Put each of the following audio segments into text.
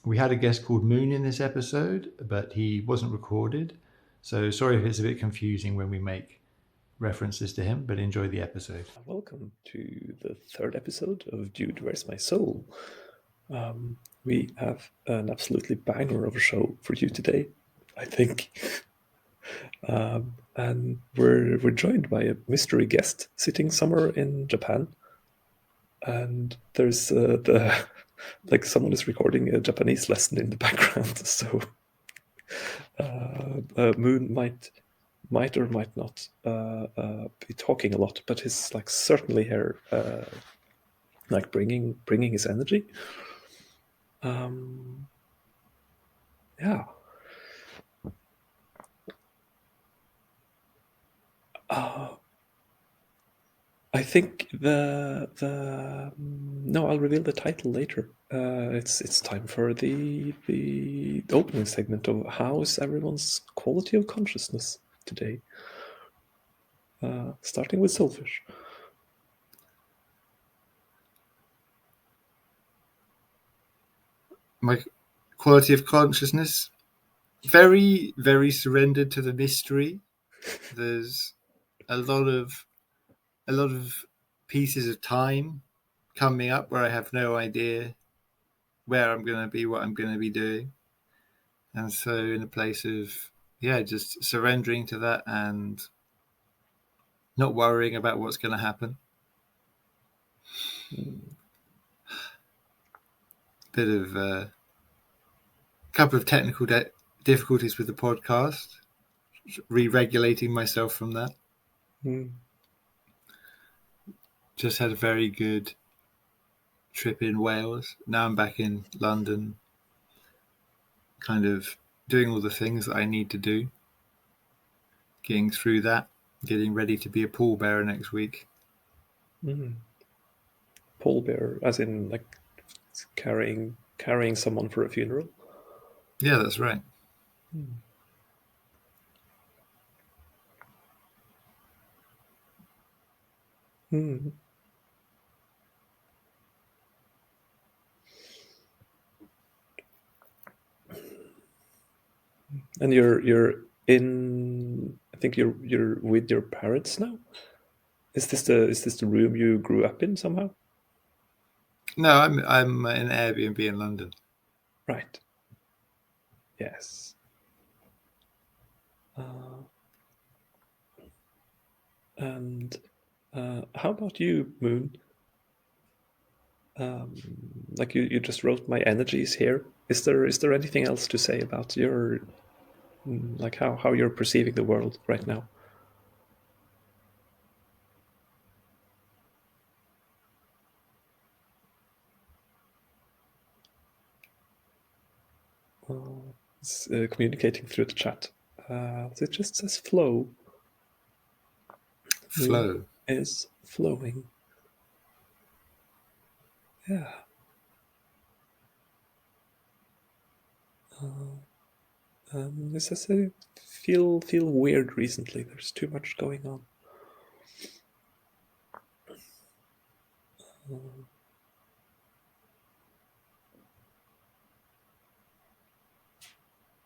We had a guest called Moon in this episode, but he wasn't recorded. So sorry if it's a bit confusing when we make references to him, but enjoy the episode. Welcome to the third episode of Dude, Where's My Soul? We have an absolutely banger of a show for you today, I think. And we're joined by a mystery guest sitting somewhere in Japan. And there's like someone is recording a Japanese lesson in the background, so Moon might or might not be talking a lot, but he's like certainly here, like bringing his energy. Yeah. I think no, I'll reveal the title later. It's time for the opening segment of how is everyone's quality of consciousness today. Starting with Soulfish. My quality of consciousness, very, very surrendered to the mystery. There's a lot of pieces of time coming up where I have no idea where I'm going to be, what I'm going to be doing. And so in a place of, just surrendering to that and not worrying about what's going to happen. Bit of a couple of technical difficulties with the podcast, re-regulating myself from that. Just had a very good trip in Wales. Now I'm back in London, kind of doing all the things that I need to do, getting through that, getting ready to be a pallbearer next week. Pallbearer, as in like carrying someone for a funeral? Yeah, that's right. And you're in. I think you're with your parents now. Is this the room you grew up in somehow? No, I'm in Airbnb in London. Right. Yes. And how about you, Moon? Like you just wrote my energies here. Is there anything else to say about your like how you're perceiving the world right now? It's communicating through the chat. It just says flow. Flow is flowing. Yeah. It says I feel weird recently. There's too much going on.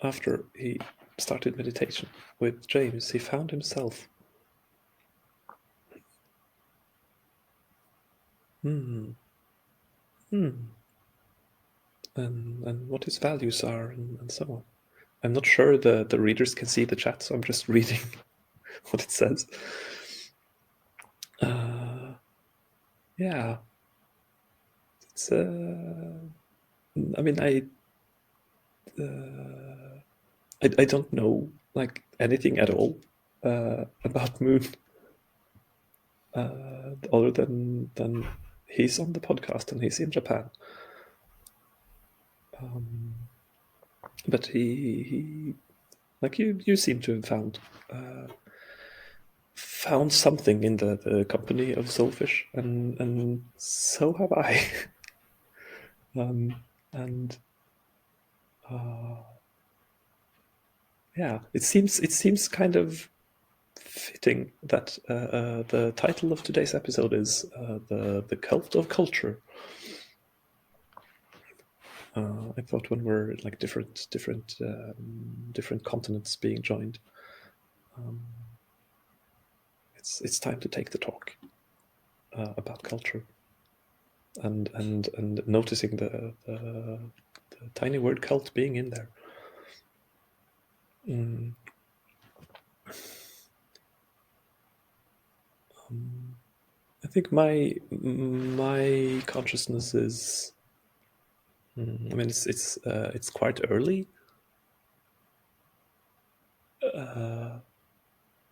After he started meditation with James, he found himself. And what his values are and so on. I'm not sure the readers can see the chat, so I'm just reading what it says. Yeah. It's I mean, I don't know like anything at all about Moon, other than he's on the podcast and he's in Japan. But he like you seem to have found something in the company of Soulfish, and so have I. Yeah, it seems kind of fitting that the title of today's episode is the cult of culture. I thought when we're like different continents being joined, it's time to take the talk about culture and noticing the tiny word cult being in there. I think my consciousness is. I mean, it's quite early,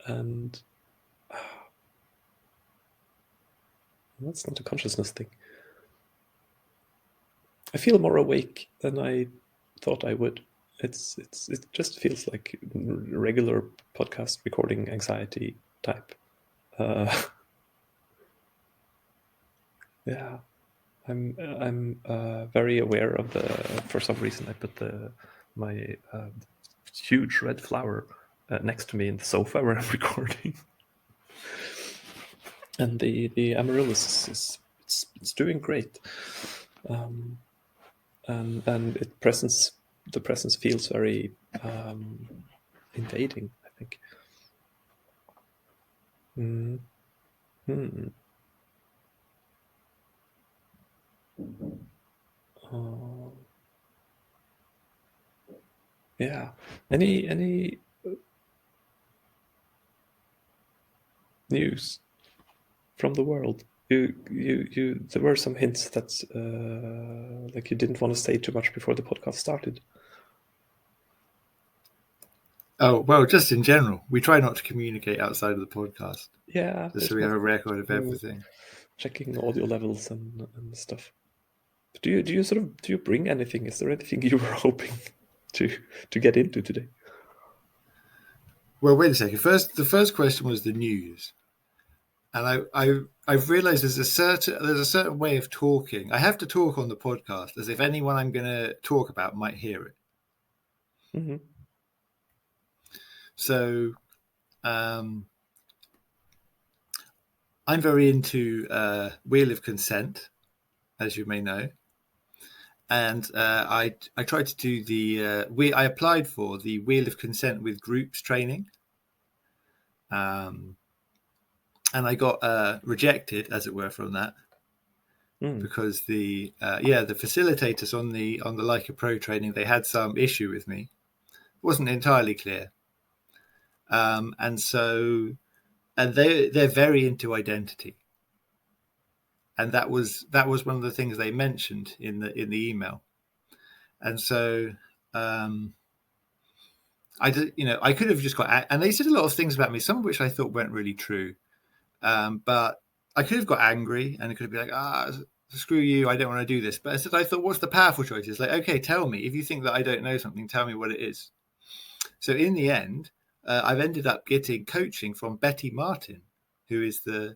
and that's not a consciousness thing. I feel more awake than I thought I would. It just feels like regular podcast recording anxiety type. Yeah, I'm very aware of the. For some reason, I put my huge red flower next to me in the sofa where I'm recording, and the amaryllis it's doing great, and the presence feels very invading, I think. Yeah. Any news from the world? You there were some hints that like you didn't want to say too much before the podcast started. Oh, well, just in general, we try not to communicate outside of the podcast. Yeah, Just so we have a record of everything. Checking audio levels and stuff. But do you bring anything? Is there anything you were hoping to get into today? Well, wait a second. The first question was the news, and I've realised there's a certain way of talking. I have to talk on the podcast as if anyone I'm going to talk about might hear it. Mm-hmm. So, I'm very into Wheel of Consent, as you may know, and I tried to do I applied for the Wheel of Consent with Groups training, and I got rejected, as it were, from that because the facilitators on the Leica Pro training, they had some issue with me. It wasn't entirely clear, and they're very into identity, and that was one of the things they mentioned in the email, and so I could have just got, and they said a lot of things about me, some of which I thought weren't really true, but I could have got angry and it could have been like, screw you, I don't want to do this. But I thought, what's the powerful choice? It's like, okay, tell me. If you think that I don't know something, tell me what it is. So in the end, I've ended up getting coaching from Betty Martin, who is the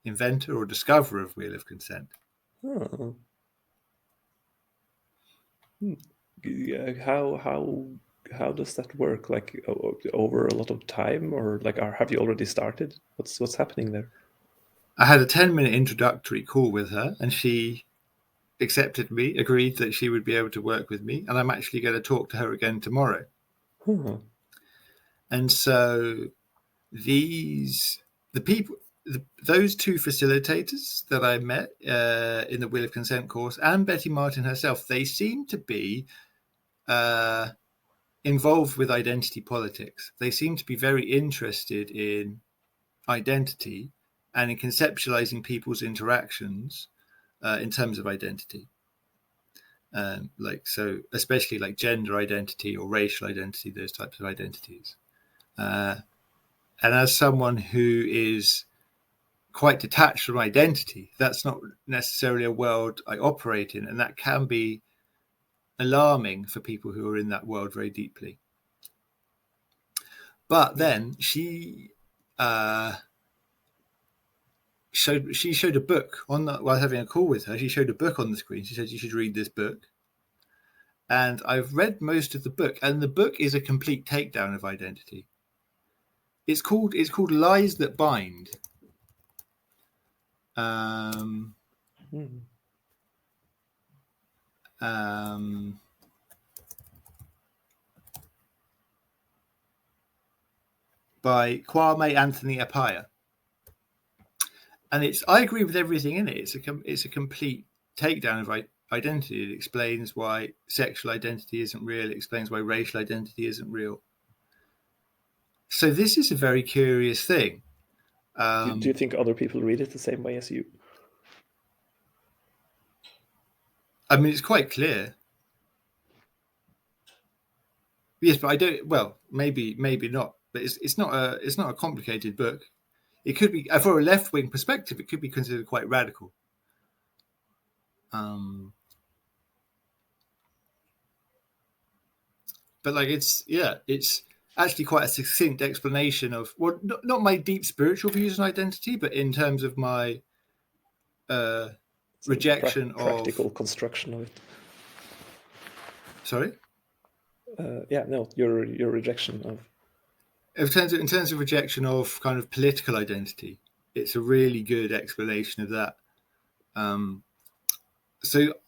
inventor or discoverer of Wheel of Consent. Oh. How does that work? Like over a lot of time, or like have you already started? What's happening there? I had a 10-minute introductory call with her, and she accepted me, agreed that she would be able to work with me, and I'm actually going to talk to her again tomorrow. And so those two facilitators that I met in the Wheel of Consent course, and Betty Martin herself, they seem to be involved with identity politics. They seem to be very interested in identity and in conceptualizing people's interactions in terms of identity. Especially like gender identity or racial identity, those types of identities. And as someone who is quite detached from identity, that's not necessarily a world I operate in, and that can be alarming for people who are in that world very deeply. But then she showed a book while having a call with her. She showed a book on the screen. She said, you should read this book. And I've read most of the book, and the book is a complete takedown of identity. It's called Lies That Bind. by Kwame Anthony Appiah. And I agree with everything in it. It's a complete takedown of identity. It explains why sexual identity isn't real. It explains why racial identity isn't real. So this is a very curious thing. Do you think other people read it the same way as you? I mean, it's quite clear. Yes, but I don't. Well, maybe not. But it's not a complicated book. It could be, for a left-wing perspective, it could be considered quite radical. But like it's actually quite a succinct explanation of, well, not my deep spiritual views on identity, but in terms of my rejection of practical construction of it. Sorry. Your rejection of. In terms of rejection of kind of political identity, it's a really good explanation of that. And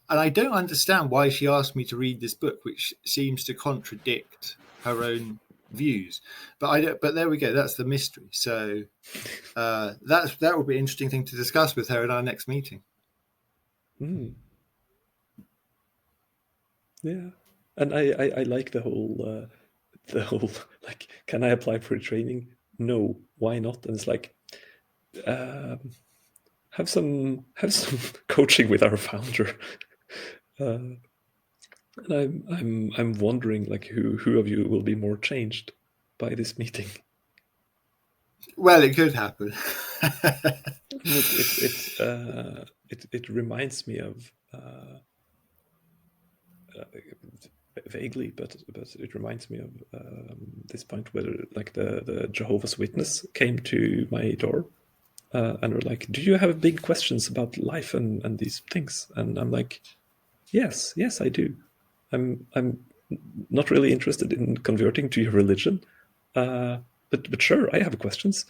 I don't understand why she asked me to read this book, which seems to contradict her own views. But there we go. That's the mystery. So that would be an interesting thing to discuss with her at our next meeting. Yeah, and I like the whole like, can I apply for a training? No, why not? And it's like, have some coaching with our founder. And I'm wondering, like, who of you will be more changed by this meeting? Well, it could happen. It reminds me of vaguely, but it reminds me of this point where, like, the Jehovah's Witness came to my door and were like, "Do you have big questions about life and these things?" And I'm like, Yes, I do. I'm not really interested in converting to your religion, but sure, I have questions.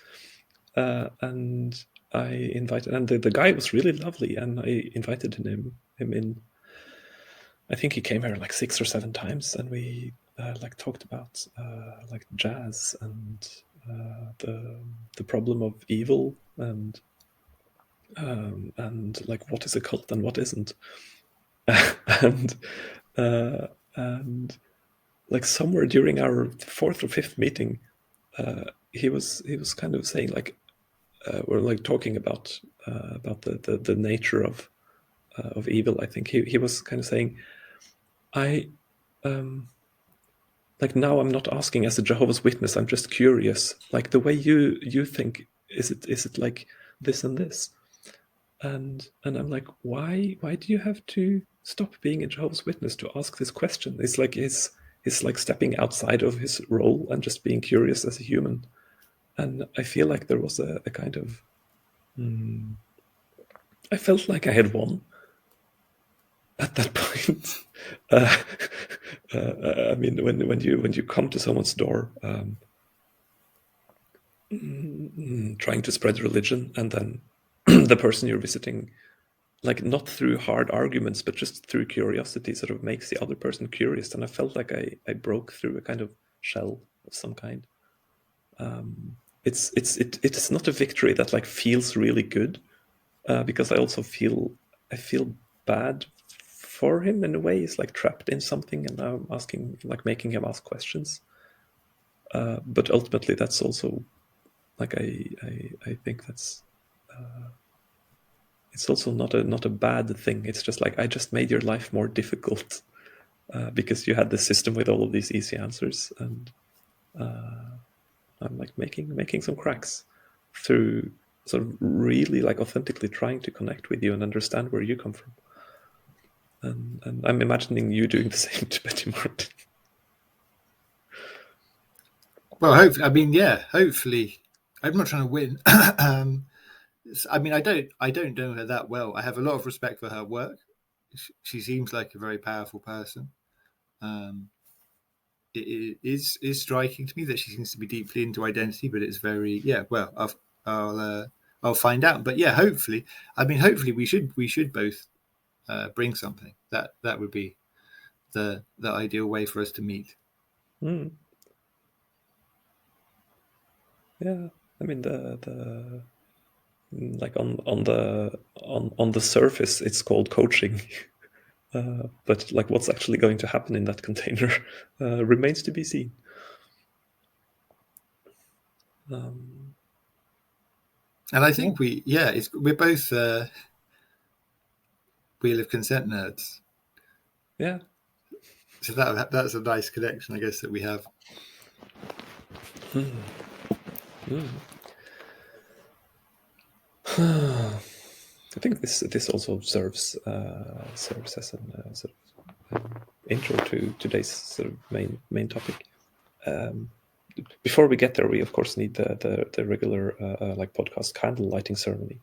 And I invited, and the guy was really lovely, and I invited him in. I think he came here like 6 or 7 times, and we like talked about like jazz and the problem of evil and like what is a cult and what isn't. and like somewhere during our 4th or 5th meeting, he was kind of saying, like, we're like talking about the nature of evil. I think he was kind of saying, like, now I'm not asking as a Jehovah's Witness. I'm just curious, like, the way you think, is it like this and this? And I'm like, why do you have to stop being a Jehovah's Witness to ask this question? It's like he's like stepping outside of his role and just being curious as a human. And I feel like there was a kind of I felt like I had won at that point. I mean, when you come to someone's door trying to spread religion, and then the person you're visiting, like, not through hard arguments, but just through curiosity, sort of makes the other person curious. And I felt like I broke through a kind of shell of some kind. It's not a victory that, like, feels really good, because I also feel bad for him in a way. He's like trapped in something, and now I'm making him ask questions. But ultimately, that's also, like, I think that's. It's also not a bad thing. It's just like, I just made your life more difficult because you had the system with all of these easy answers, and I'm like making some cracks through sort of really, like, authentically trying to connect with you and understand where you come from. And I'm imagining you doing the same to Betty Martin. Well, hopefully. I'm not trying to win. I mean, I don't know her that well. I have a lot of respect for her work. She seems like a very powerful person. It is striking to me that she seems to be deeply into identity, but it's very, well, I'll find out. But yeah, hopefully we should both bring something. that would be the ideal way for us to meet. Mm. Yeah, I mean the like on the surface it's called coaching, but like what's actually going to happen in that container remains to be seen. And I think we're both Wheel of Consent nerds. Yeah. So that's a nice connection, I guess, that we have. I think this also serves as an sort of intro to today's sort of main topic. Before we get there, we of course need the regular like podcast candle lighting ceremony.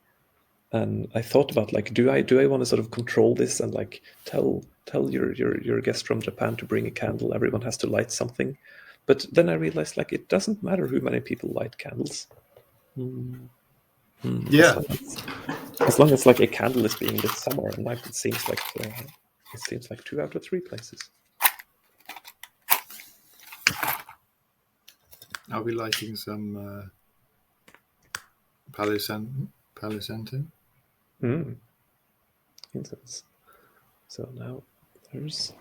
And I thought about like, do I want to sort of control this and like tell your guest from Japan to bring a candle? Everyone has to light something. But then I realized like it doesn't matter who many people light candles. Yeah. As long as like a candle is being lit somewhere, and like it seems like 2 out of 3 places. I'll be lighting some Palo Santo. Incense. So now there's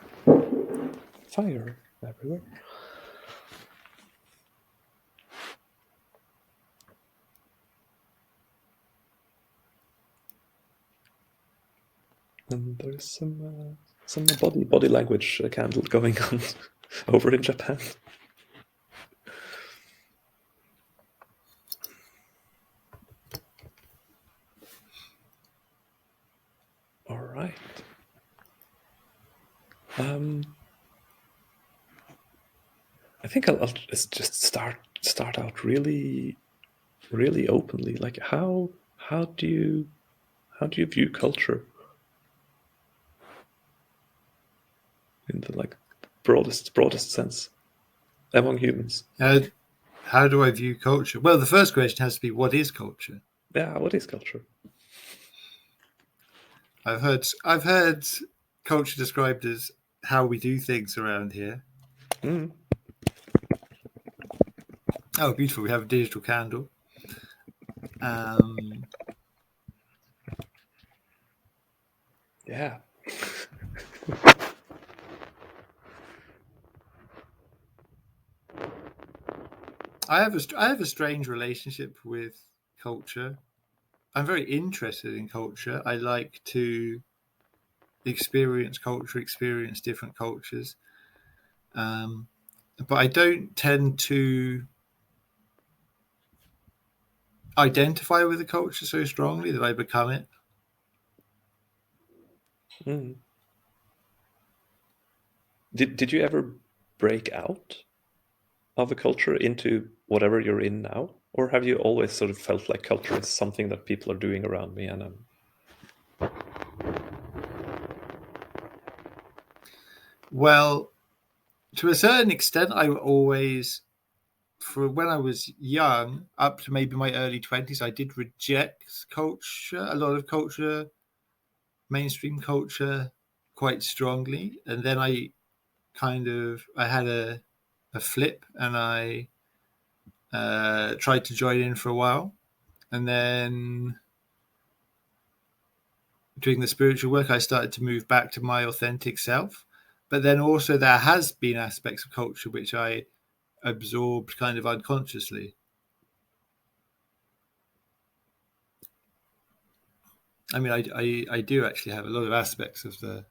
fire everywhere. And there's some body language candle going on over in Japan. All right. I think I'll just start out really openly. Like how do you view culture in the like broadest sense among humans? How do I view culture? Well, the first question has to be, what is culture? Yeah, what is culture? I've heard culture described as how we do things around here. Oh, beautiful! We have a digital candle. Yeah. I have a strange relationship with culture. I'm very interested in culture. I like to experience culture, experience different cultures. But I don't tend to identify with the culture so strongly that I become it. Did you ever break out of a culture into whatever you're in now? Or have you always sort of felt like culture is something that people are doing around me and Well, to a certain extent, I always, for when I was young, up to maybe my early 20s, I did reject culture, a lot of culture, mainstream culture, quite strongly. And then I had a flip, and I tried to join in for a while. And then doing the spiritual work, I started to move back to my authentic self. But then also there has been aspects of culture which I absorbed kind of unconsciously. I mean, I do actually have a lot of aspects of the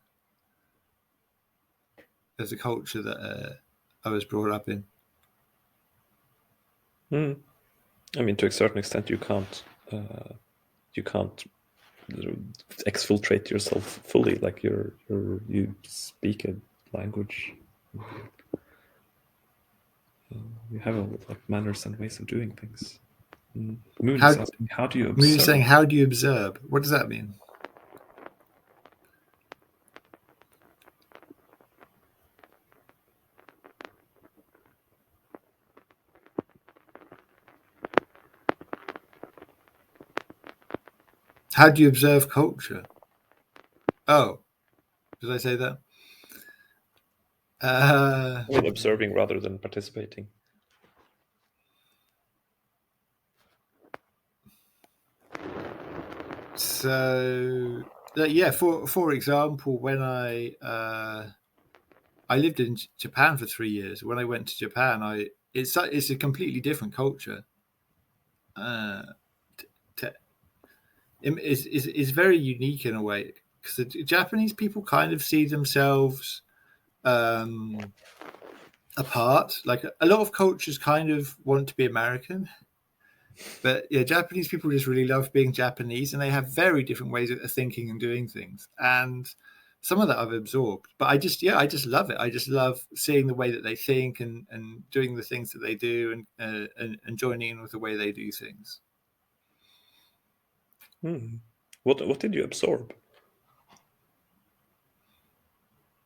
culture that I was brought up in. I mean, to a certain extent, you can't exfiltrate yourself fully. Like you speak a language. You have like manners and ways of doing things. Moon is asking, how do you observe? Moon is saying, how do you observe? What does that mean? How do you observe culture? Oh, Did I say that? I mean, observing rather than participating. So yeah, for example, when I lived in Japan for 3 years. When I went to Japan, it's a completely different culture. Is very unique in a way, because the Japanese people kind of see themselves apart. Like a lot of cultures kind of want to be American, but yeah, Japanese people just really love being Japanese, and they have very different ways of thinking and doing things. And some of that I've absorbed, but I just love it. I just love seeing the way that they think and doing the things that they do, and joining in with the way they do things. What did you absorb?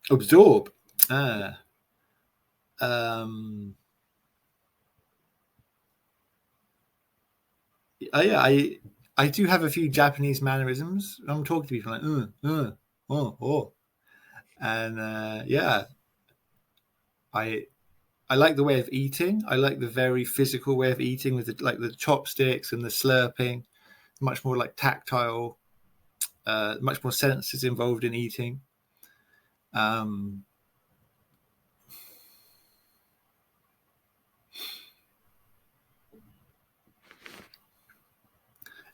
Absorb. Yeah, I do have a few Japanese mannerisms. I'm talking to people like oh, and yeah, I like the way of eating. I like the very physical way of eating with the chopsticks and the slurping. Much more like tactile. Much more senses involved in eating. And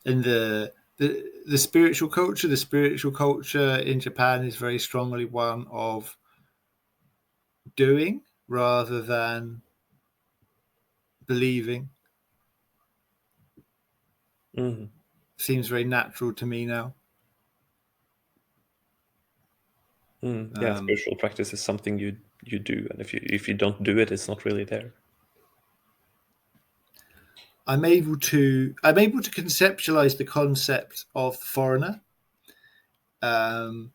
the spiritual culture in Japan is very strongly one of doing rather than believing. Seems very natural to me now. Yeah, spiritual practice is something you do, and if you don't do it, it's not really there. I'm able to conceptualize the concept of the foreigner. The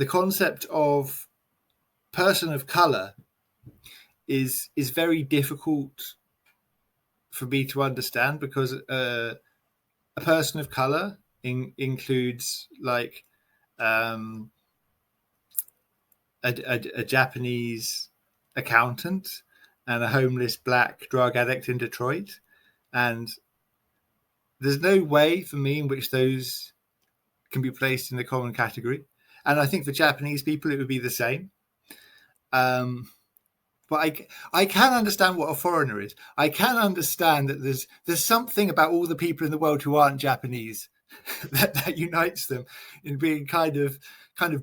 concept of person of color is very difficult for me to understand, because a person of color includes like a Japanese accountant and a homeless black drug addict in Detroit, and there's no way for me in which those can be placed in the common category. And I think for Japanese people it would be the same. But I can understand what a foreigner is. I can understand that there's something about all the people in the world who aren't Japanese that unites them in being kind of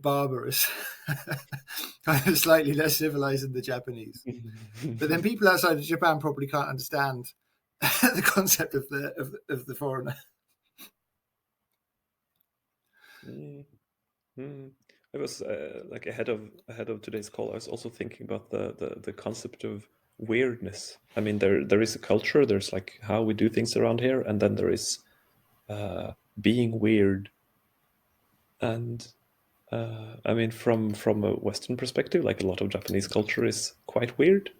barbarous, kind of slightly less civilized than the Japanese. But then people outside of Japan probably can't understand the concept of the foreigner. I was like ahead of today's call, I was also thinking about the concept of weirdness. I mean, there is a culture. There's like how we do things around here, and then there is being weird. And I mean, from a Western perspective, like a lot of Japanese culture is quite weird.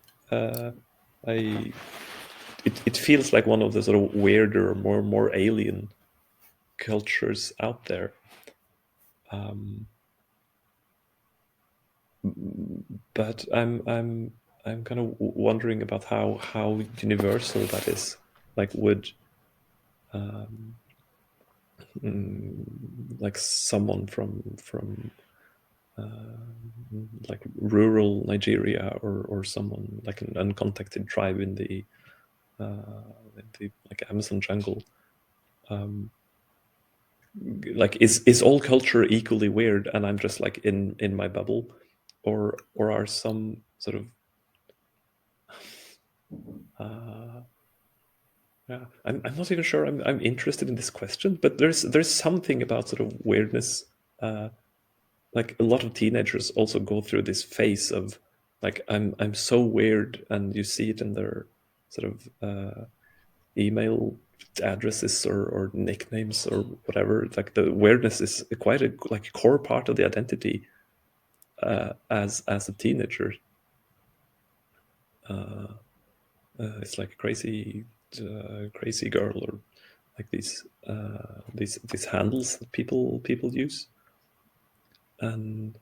It feels like one of the sort of weirder, more alien cultures out there. But I'm kind of wondering about how universal that is. Like, would like someone from like rural Nigeria or someone like an uncontacted tribe in the like Amazon jungle, like is all culture equally weird and I'm just like in my bubble, or are some sort of yeah, I'm not even sure I'm interested in this question, but there's something about sort of weirdness. Like a lot of teenagers also go through this phase of like I'm so weird, and you see it in their sort of email addresses or nicknames or whatever. Like the weirdness is quite a like core part of the identity as a teenager. It's like a crazy girl, or like these handles that people use, and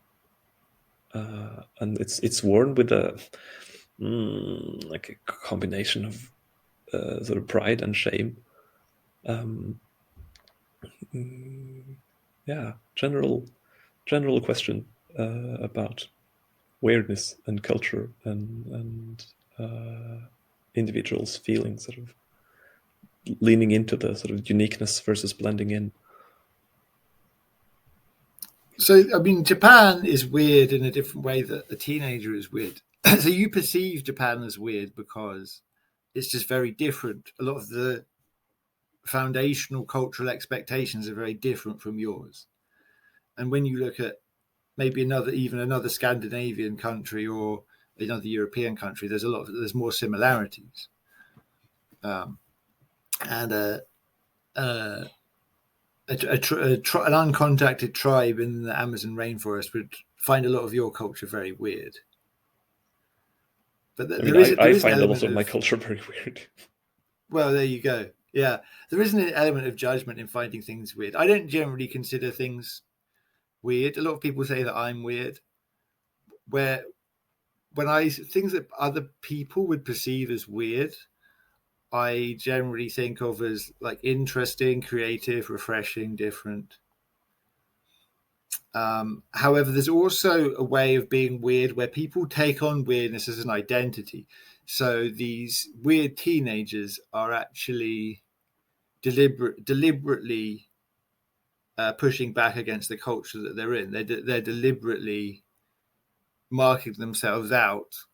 and it's worn with a like a combination of sort of pride and shame. Yeah, general question about weirdness and culture and individuals feeling sort of leaning into the sort of uniqueness versus blending in. So, I mean, Japan is weird in a different way that a teenager is weird. So you perceive Japan as weird because it's just very different. A lot of the foundational cultural expectations are very different from yours. And when you look at maybe another Scandinavian country or another European country, there's more similarities. And an uncontacted tribe in the Amazon rainforest would find a lot of your culture very weird. But I find a lot of my culture very weird. Well, there you go. Yeah, there isn't an element of judgment in finding things weird. I don't generally consider things weird. A lot of people say that I'm weird. Things that other people would perceive as weird, I generally think of as like interesting, creative, refreshing, different. However, there's also a way of being weird where people take on weirdness as an identity. So these weird teenagers are actually deliberately pushing back against the culture that they're in. They're deliberately marking themselves out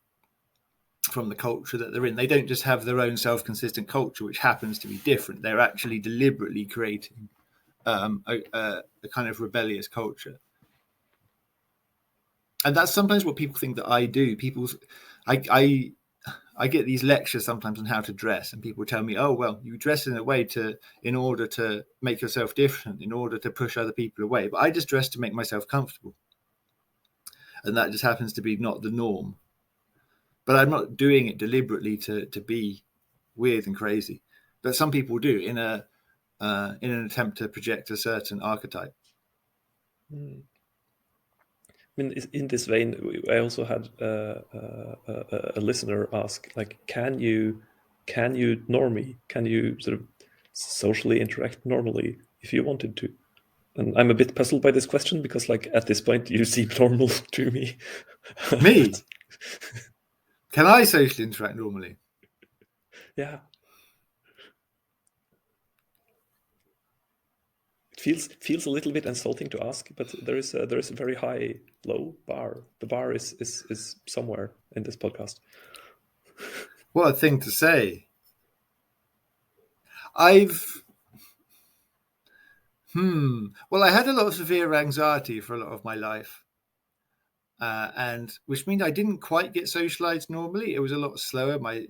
from the culture that they're in. They don't just have their own self-consistent culture, which happens to be different. They're actually deliberately creating a kind of rebellious culture. And that's sometimes what people think that I do. I get these lectures sometimes on how to dress, and people tell me, "Oh, well, you dress in a way in order to make yourself different, in order to push other people away." But I just dress to make myself comfortable, and that just happens to be not the norm. But I'm not doing it deliberately to be weird and crazy. But some people do in an attempt to project a certain archetype. I mean, in this vein, I also had a listener ask, like, can you normie? Can you sort of socially interact normally if you wanted to? And I'm a bit puzzled by this question because, like, at this point, you seem normal to me. Me? Can I socially interact normally? Yeah. It feels a little bit insulting to ask, but there is a very low bar. The bar is somewhere in this podcast. What a thing to say. Well, I had a lot of severe anxiety for a lot of my life, and which means I didn't quite get socialized normally. It was a lot slower, my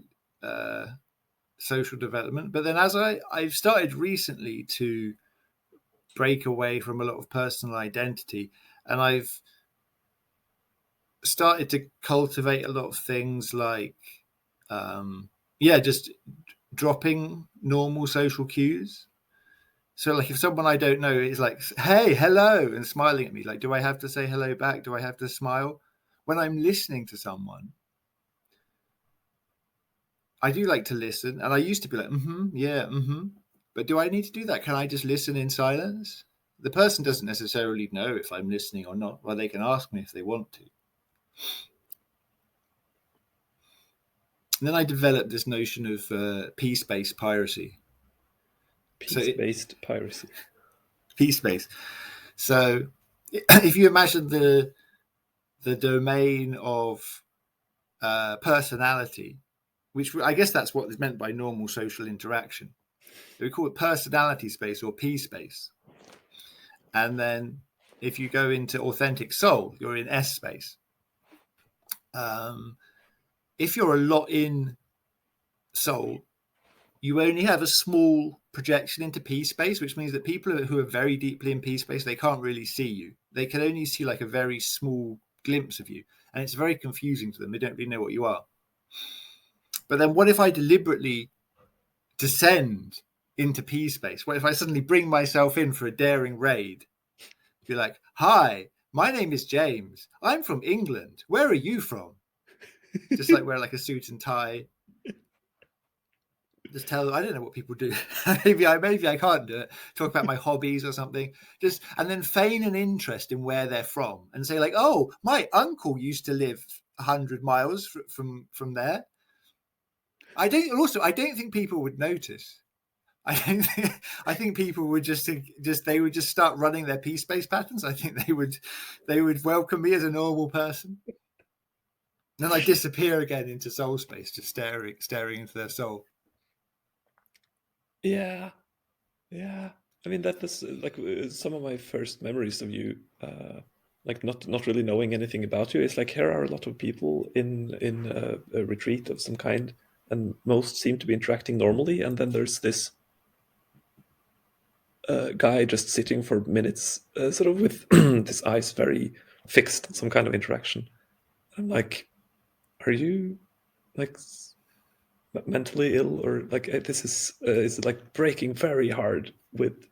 social development. But then as I've started recently to break away from a lot of personal identity, and I've started to cultivate a lot of things like just dropping normal social cues. So like if someone I don't know is like, "Hey, hello," and smiling at me, like, do I have to say hello back? Do I have to smile? When I'm listening to someone, I do like to listen, and I used to be like, but do I need to do that? Can I just listen in silence? The person doesn't necessarily know if I'm listening or not. Well, they can ask me if they want to. And then I developed this notion of peace-based piracy. Peace-based piracy. Peace-based. So if you imagine the domain of personality, which I guess that's what is meant by normal social interaction. We call it personality space or peace space. And then if you go into authentic soul, you're in S space. If you're a lot in soul, you only have a small projection into peace space, which means that people who are very deeply in peace space, they can't really see you. They can only see like a very small glimpse of you. And it's very confusing to them. They don't really know what you are. But then what if I deliberately descend into peace space? What if I suddenly bring myself in for a daring raid? Be like, "Hi, My name is James. I'm from England. Where are you from? Just like wear like a suit and tie. Just tell. I don't know what people do. maybe I can't do it. Talk about my hobbies or something. Just and then feign an interest in where they're from and say like, "Oh, my uncle used to live 100 miles from there." I don't think people would notice. I think people would just they would just start running their p-space patterns. I think they would welcome me as a normal person. Then I disappear again into soul space, just staring into their soul. Yeah. I mean, that was like some of my first memories of you. Like not really knowing anything about you. It's like here are a lot of people in a retreat of some kind, and most seem to be interacting normally, and then there's this guy just sitting for minutes, sort of with his eyes very fixed on some kind of interaction. I'm like, are you like mentally ill, or like this is like breaking very hard with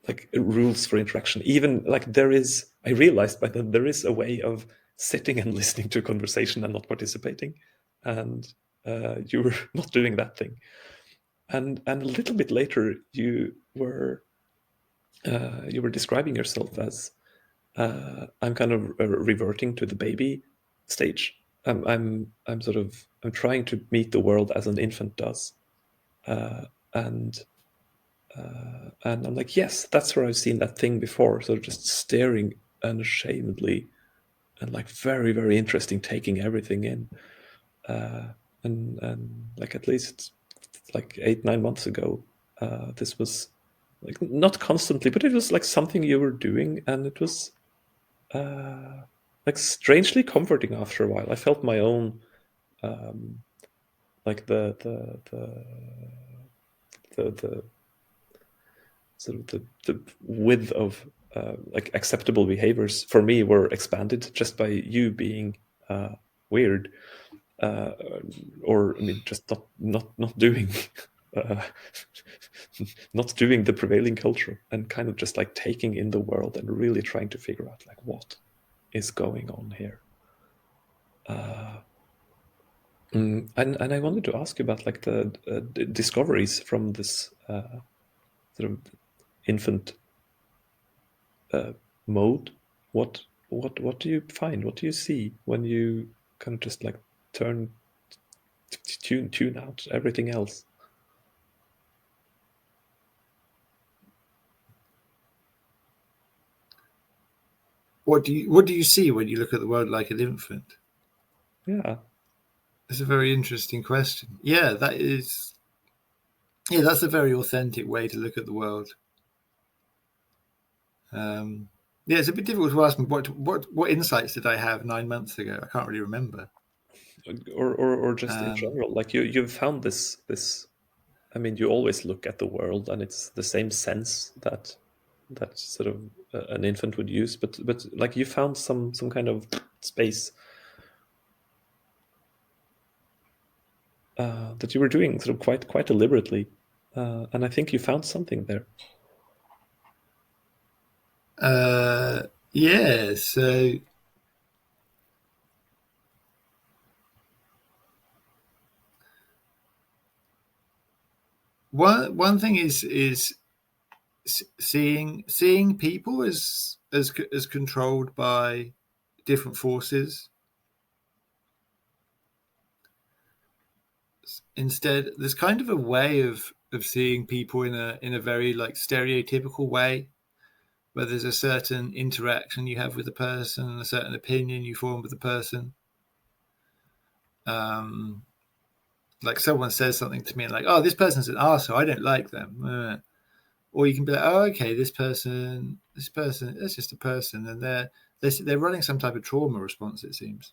like rules for interaction? Even like I realized by then there is a way of sitting and listening to a conversation and not participating, and you were not doing that thing. And a little bit later, you were describing yourself as I'm kind of reverting to the baby stage. I'm trying to meet the world as an infant does, and I'm like, yes, that's where I've seen that thing before. So just staring unashamedly and like very, very interesting, taking everything in. And like at least like 8-9 months ago, this was like not constantly, but it was like something you were doing, and it was like strangely comforting after a while. I felt my own like the sort of the width of like acceptable behaviors for me were expanded just by you being weird, or I mean, just not doing not doing the prevailing culture, and kind of just like taking in the world and really trying to figure out like what is going on here. And I wanted to ask you about like the discoveries from this sort of infant mode. What do you find? What do you see when you kind of just like tune out everything else? What do you see when you look at the world like an infant? Yeah. It's a very interesting question. Yeah, that's a very authentic way to look at the world. Yeah, it's a bit difficult to ask me what insights did I have 9 months ago. I can't really remember. Or just in general, like you've found this. I mean, you always look at the world, and it's the same sense that sort of an infant would use, but like you found some kind of space that you were doing sort of quite deliberately, and I think you found something there. Yeah, so one thing is seeing people as controlled by different forces. Instead, there's kind of a way of seeing people in a very like stereotypical way, where there's a certain interaction you have with the person and a certain opinion you form with the person. Like someone says something to me like, "Oh, this person's an arsehole, I don't like them." Or you can be like, "Oh, okay, this person, that's just a person, and they're running some type of trauma response, it seems."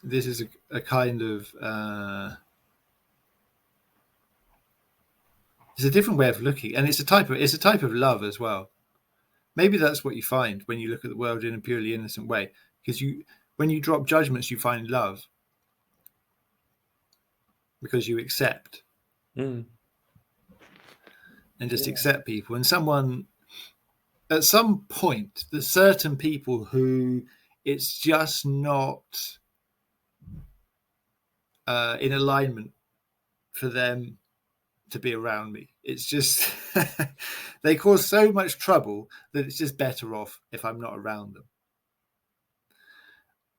This is a kind of it's a different way of looking, and it's a type of love as well. Maybe that's what you find when you look at the world in a purely innocent way, because when you drop judgments, you find love because you accept. and just Yeah. accept people. And someone, at some point, there's certain people who it's just not in alignment for them to be around me. It's just they cause so much trouble that it's just better off if I'm not around them.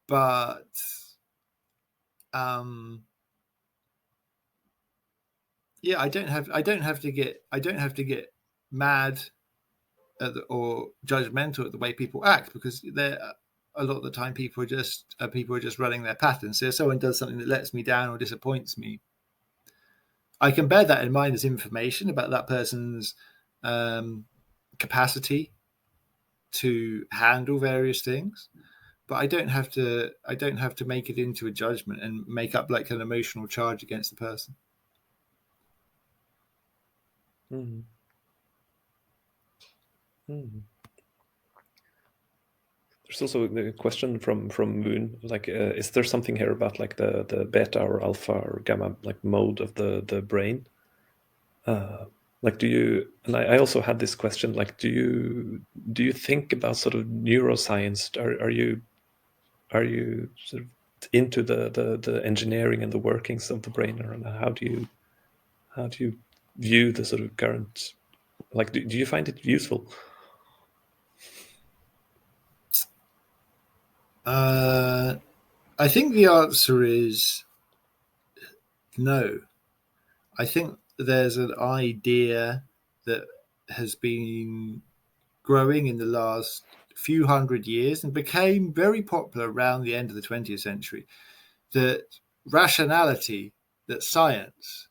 But yeah, I don't have to get mad or judgmental at the way people act, because they're a lot of the time people are just running their patterns. So if someone does something that lets me down or disappoints me, I can bear that in mind as information about that person's capacity to handle various things, but I don't have to make it into a judgment and make up like an emotional charge against the person. Mm-hmm. Mm-hmm. There's also a question from Moon, like, is there something here about like the beta or alpha or gamma like mode of the brain? Like, do you? And I also had this question, like, do you think about sort of neuroscience? Are you sort of into the engineering and the workings of the brain, or how do you view the sort of current? Like, do you find it useful? I think the answer is no. I think there's an idea that has been growing in the last few hundred years and became very popular around the end of the 20th century, that rationality, that science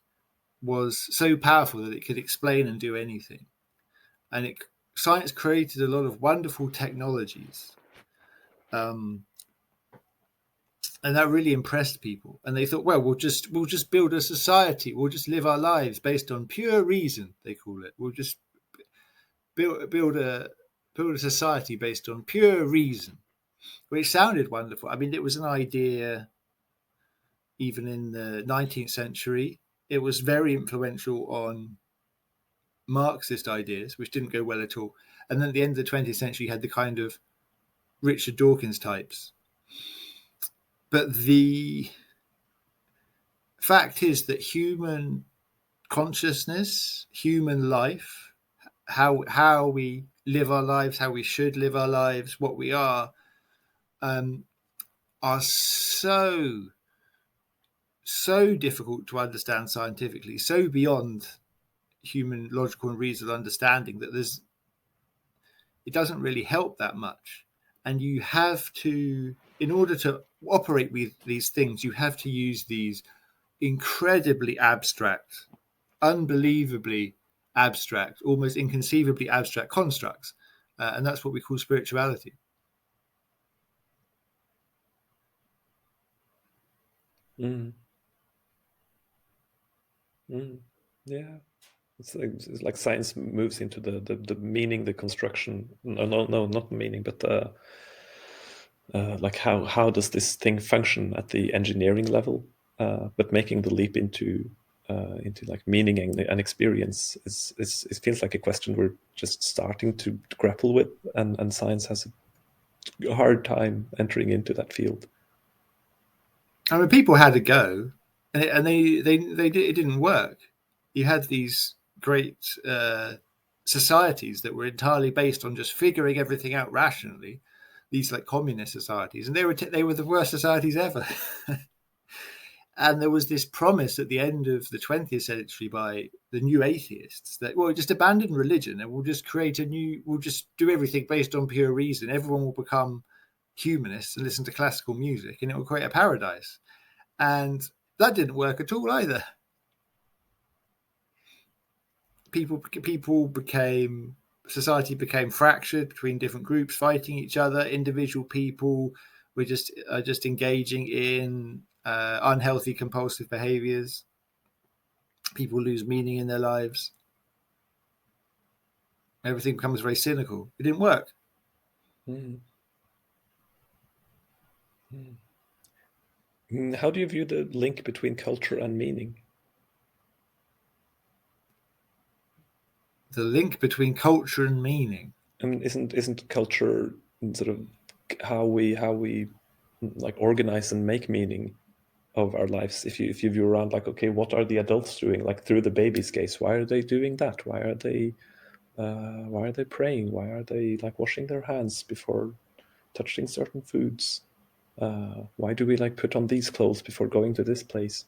was so powerful that it could explain and do anything. And science created a lot of wonderful technologies. And that really impressed people. And they thought, well, we'll just build a society. We'll just live our lives based on pure reason, they call it. We'll just build a society based on pure reason, which sounded wonderful. I mean, it was an idea even in the 19th century. It was very influential on Marxist ideas, which didn't go well at all. And then at the end of the 20th century, you had the kind of Richard Dawkins types. But the fact is that human consciousness, human life, how we live our lives, how we should live our lives, what we are so difficult to understand scientifically, so beyond human logical and reasonable understanding, that it doesn't really help that much. And you have to, in order to operate with these things, you have to use these incredibly abstract, unbelievably abstract, almost inconceivably abstract constructs. And that's what we call spirituality. Mm. Mm. Yeah. It's like science moves into the meaning, the construction. No, not meaning, but like how does this thing function at the engineering level? But making the leap into like meaning and experience it feels like a question we're just starting to grapple with, and science has a hard time entering into that field. I mean, people had a go, and it didn't work. You had these great societies that were entirely based on just figuring everything out rationally. These like communist societies, and they were the worst societies ever. And there was this promise at the end of the 20th century by the new atheists that, well, just abandon religion and we'll just we'll just do everything based on pure reason. Everyone will become humanists and listen to classical music, and it will create a paradise. And that didn't work at all either. Society became fractured between different groups fighting each other. Individual people were just engaging in unhealthy compulsive behaviors. People lose meaning in their lives. Everything becomes very cynical. It didn't work. Mm. Mm. How do you view the link between culture and meaning? link between culture and meaning. I mean, isn't culture sort of how we like organize and make meaning of our lives? If you view around, like, okay, what are the adults doing? Like through the baby's gaze, why are they doing that? Why are they praying? Why are they like washing their hands before touching certain foods? Why do we like put on these clothes before going to this place?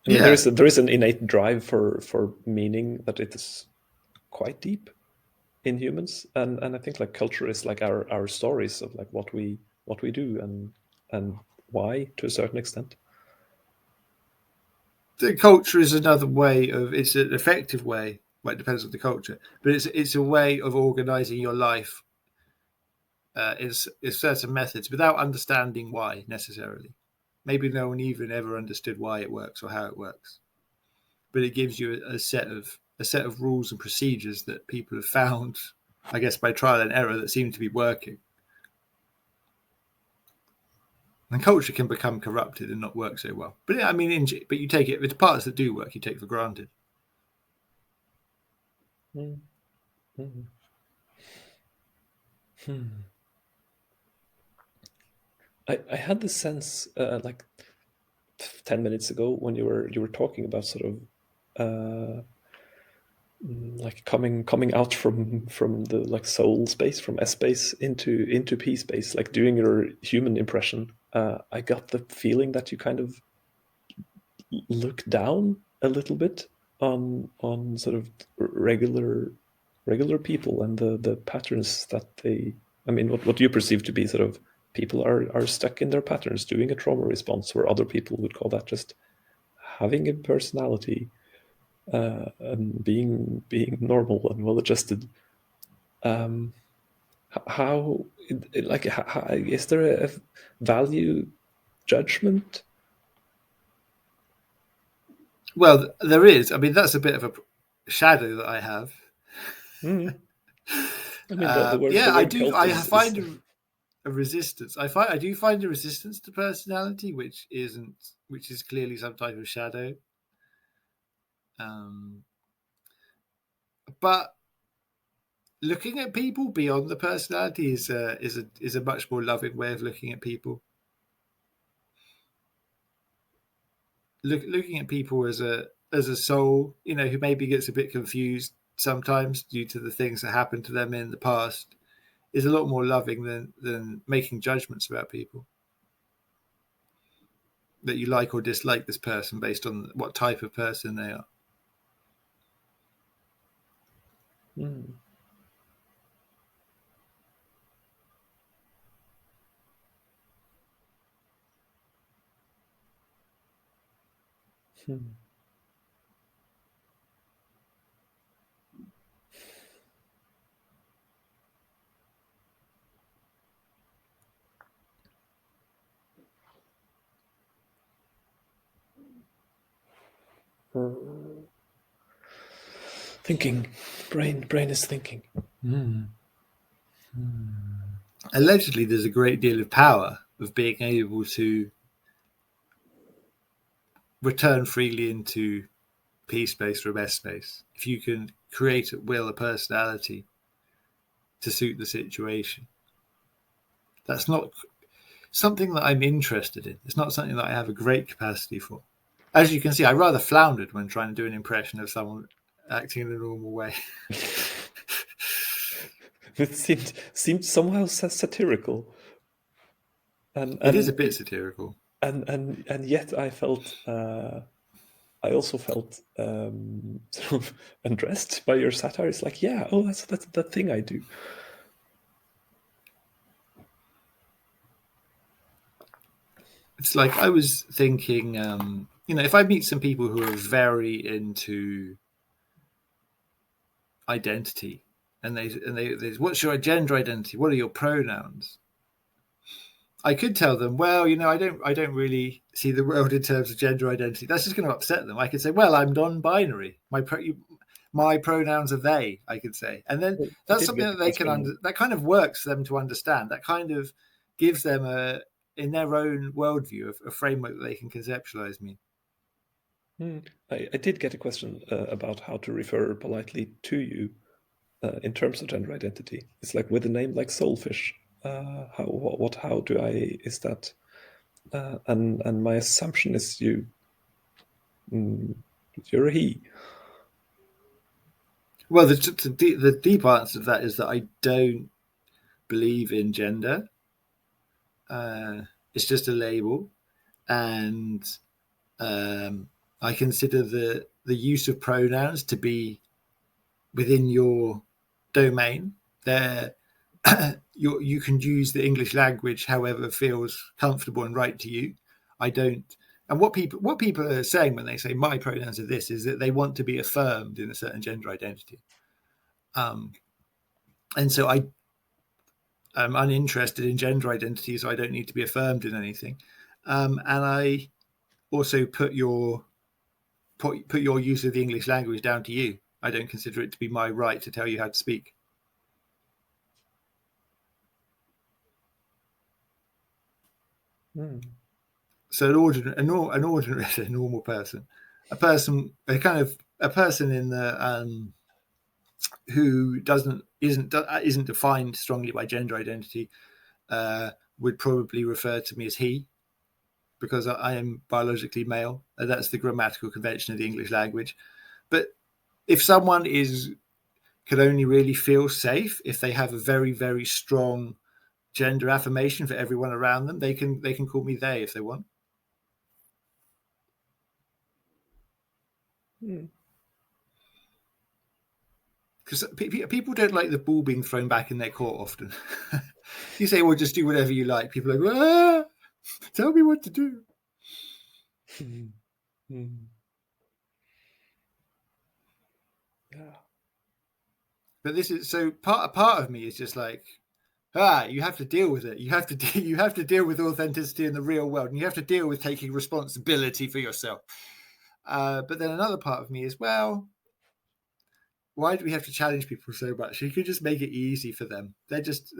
I mean, Yeah. there is an innate drive for meaning that it is quite deep in humans, and I think like culture is like our stories of like what we do and why, to a certain extent. The culture is another way of, it's an effective way, well, it depends on the culture, but it's a way of organizing your life in certain methods without understanding why necessarily. Maybe no one even ever understood why it works or how it works, but it gives you a set of rules and procedures that people have found, I guess, by trial and error, that seem to be working. And culture can become corrupted and not work so well. But I mean, but you take it, the parts that do work, you take for granted. Mm-hmm. I had the sense like 10 minutes ago when you were talking about sort of like coming out from the like soul space, from S space into P space, like doing your human impression. I got the feeling that you kind of look down a little bit on sort of regular people and the patterns that they, I mean, what you perceive to be sort of people are stuck in their patterns, doing a trauma response, where other people would call that just having a personality and being normal and well adjusted. How like is there a value judgment? Well, there is. I mean, that's a bit of a shadow that I have. I mean, the word, yeah, the word I do. I is find a resistance. I do find a resistance to personality, which is clearly some type of shadow. But looking at people beyond the personality is a much more loving way of looking at people. Looking at people as a soul, you know, who maybe gets a bit confused sometimes due to the things that happened to them in the past, is a lot more loving than making judgments about people. That you like or dislike this person based on what type of person they are. Thinking, brain is thinking. Allegedly, there's a great deal of power of being able to return freely into P space from S space. If you can create at will a personality to suit the situation. That's not something that I'm interested in. It's not something that I have a great capacity for. As you can see, I rather floundered when trying to do an impression of someone acting in a normal way. It seemed somehow satirical. And it is a bit satirical. And yet I felt I also felt sort of undressed by your satire. It's like, yeah, oh, that's that thing I do. It's like I was thinking, you know, if I meet some people who are very into identity, and they what's your gender identity? What are your pronouns? I could tell them, well, you know, I don't really see the world in terms of gender identity. That's just going to upset them. I could say, well, I'm non-binary. My pronouns are they. I could say, and then that's something that they can that kind of works for them to understand. That kind of gives them in their own worldview, a framework that they can conceptualize me. I did get a question about how to refer politely to you in terms of gender identity. It's like with a name like Soulfish. How do I, is that? And my assumption is you're a he. Well, the deep answer to that is that I don't believe in gender. It's just a label, and I consider the use of pronouns to be within your domain. You can use the English language however feels comfortable and right to you. I don't. And what people are saying when they say my pronouns are this is that they want to be affirmed in a certain gender identity. And so I'm uninterested in gender identity, so I don't need to be affirmed in anything. And I also put your use of the English language down to you. I don't consider it to be my right to tell you how to speak. So an normal person, a person in the who isn't defined strongly by gender identity would probably refer to me as he, because I am biologically male. That's the grammatical convention of the English language. But if someone can only really feel safe if they have a very, very strong gender affirmation for everyone around them, they can call me they if they want. Because people don't like the ball being thrown back in their court often. You say, well, just do whatever you like. People are like, tell me what to do. Yeah. But this is so part of me is just like, you have to deal with it. You have to deal with authenticity in the real world, and you have to deal with taking responsibility for yourself. But then another part of me is, well, why do we have to challenge people so much? You could just make it easy for them. They're just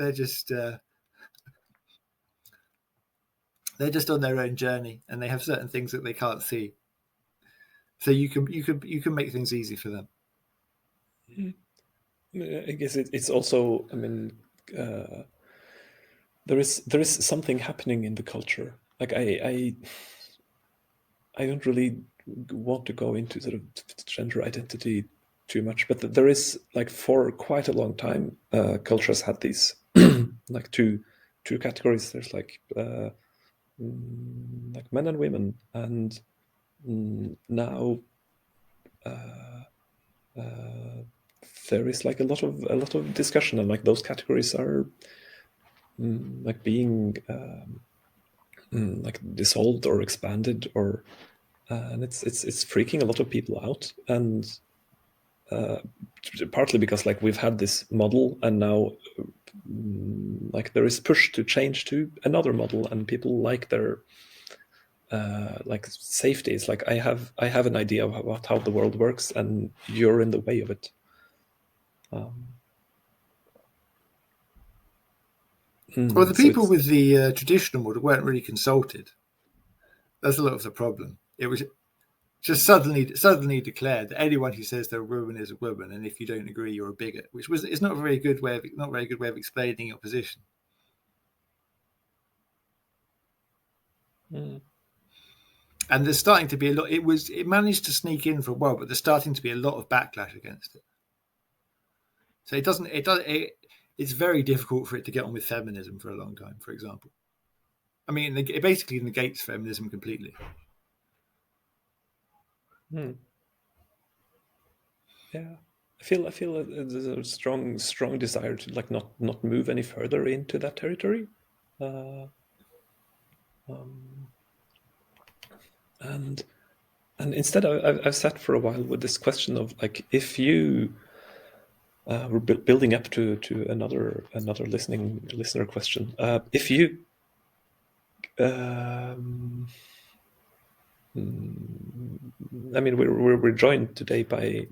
on their own journey, and they have certain things that they can't see. So you can make things easy for them. I guess it's also, I mean, there is something happening in the culture. Like I don't really want to go into sort of gender identity too much, but there is, like, for quite a long time, cultures had these like two categories. There's like men and women, and now there is like a lot of discussion, and like those categories are like being like dissolved or expanded, or and it's freaking a lot of people out, and partly because like we've had this model, and now like there is push to change to another model, and people like their like safety. It's like I have an idea about how the world works, and you're in the way of it. Well, the people with the traditional model weren't really consulted. That's a lot of the problem. It was just suddenly declared that anyone who says they're a woman is a woman, and if you don't agree, you're a bigot. Which is not a very good way of explaining your position. And there's starting to be a lot. It managed to sneak in for a while, but there's starting to be a lot of backlash against it. So it's very difficult for it to get on with feminism for a long time, for example. I mean, it basically negates feminism completely. Yeah, I feel there's a strong desire to like not move any further into that territory, and instead I've sat for a while with this question of like, if you we're building up to another listener question. If you I mean, we're joined today by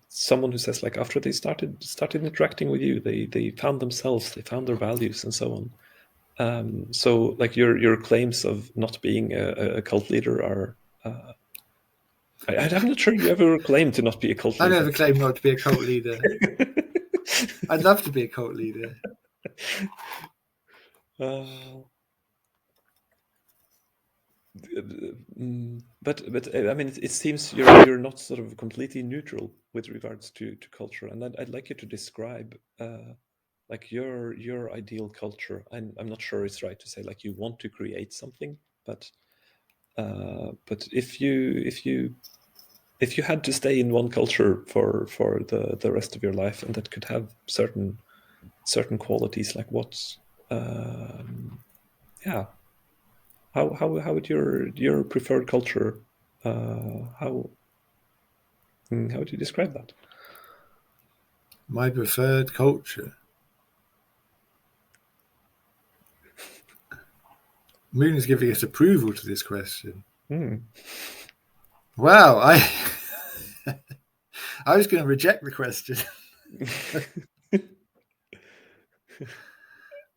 someone who says, like, after they started interacting with you, they found themselves, they found their values, and so on. So, like your claims of not being a cult leader are. I'm not sure you ever claimed to not be a cult I leader. never claimed not to be a cult leader. I'd love to be a cult leader. But I mean, it seems you're not sort of completely neutral with regards to culture, and I'd like you to describe like your ideal culture. I'm not sure it's right to say like you want to create something, but if you had to stay in one culture for the rest of your life, and that could have certain qualities, like what, yeah, how would your preferred culture, how would you describe that? My preferred culture. Moon is giving us approval to this question. Wow, I was going to reject the question.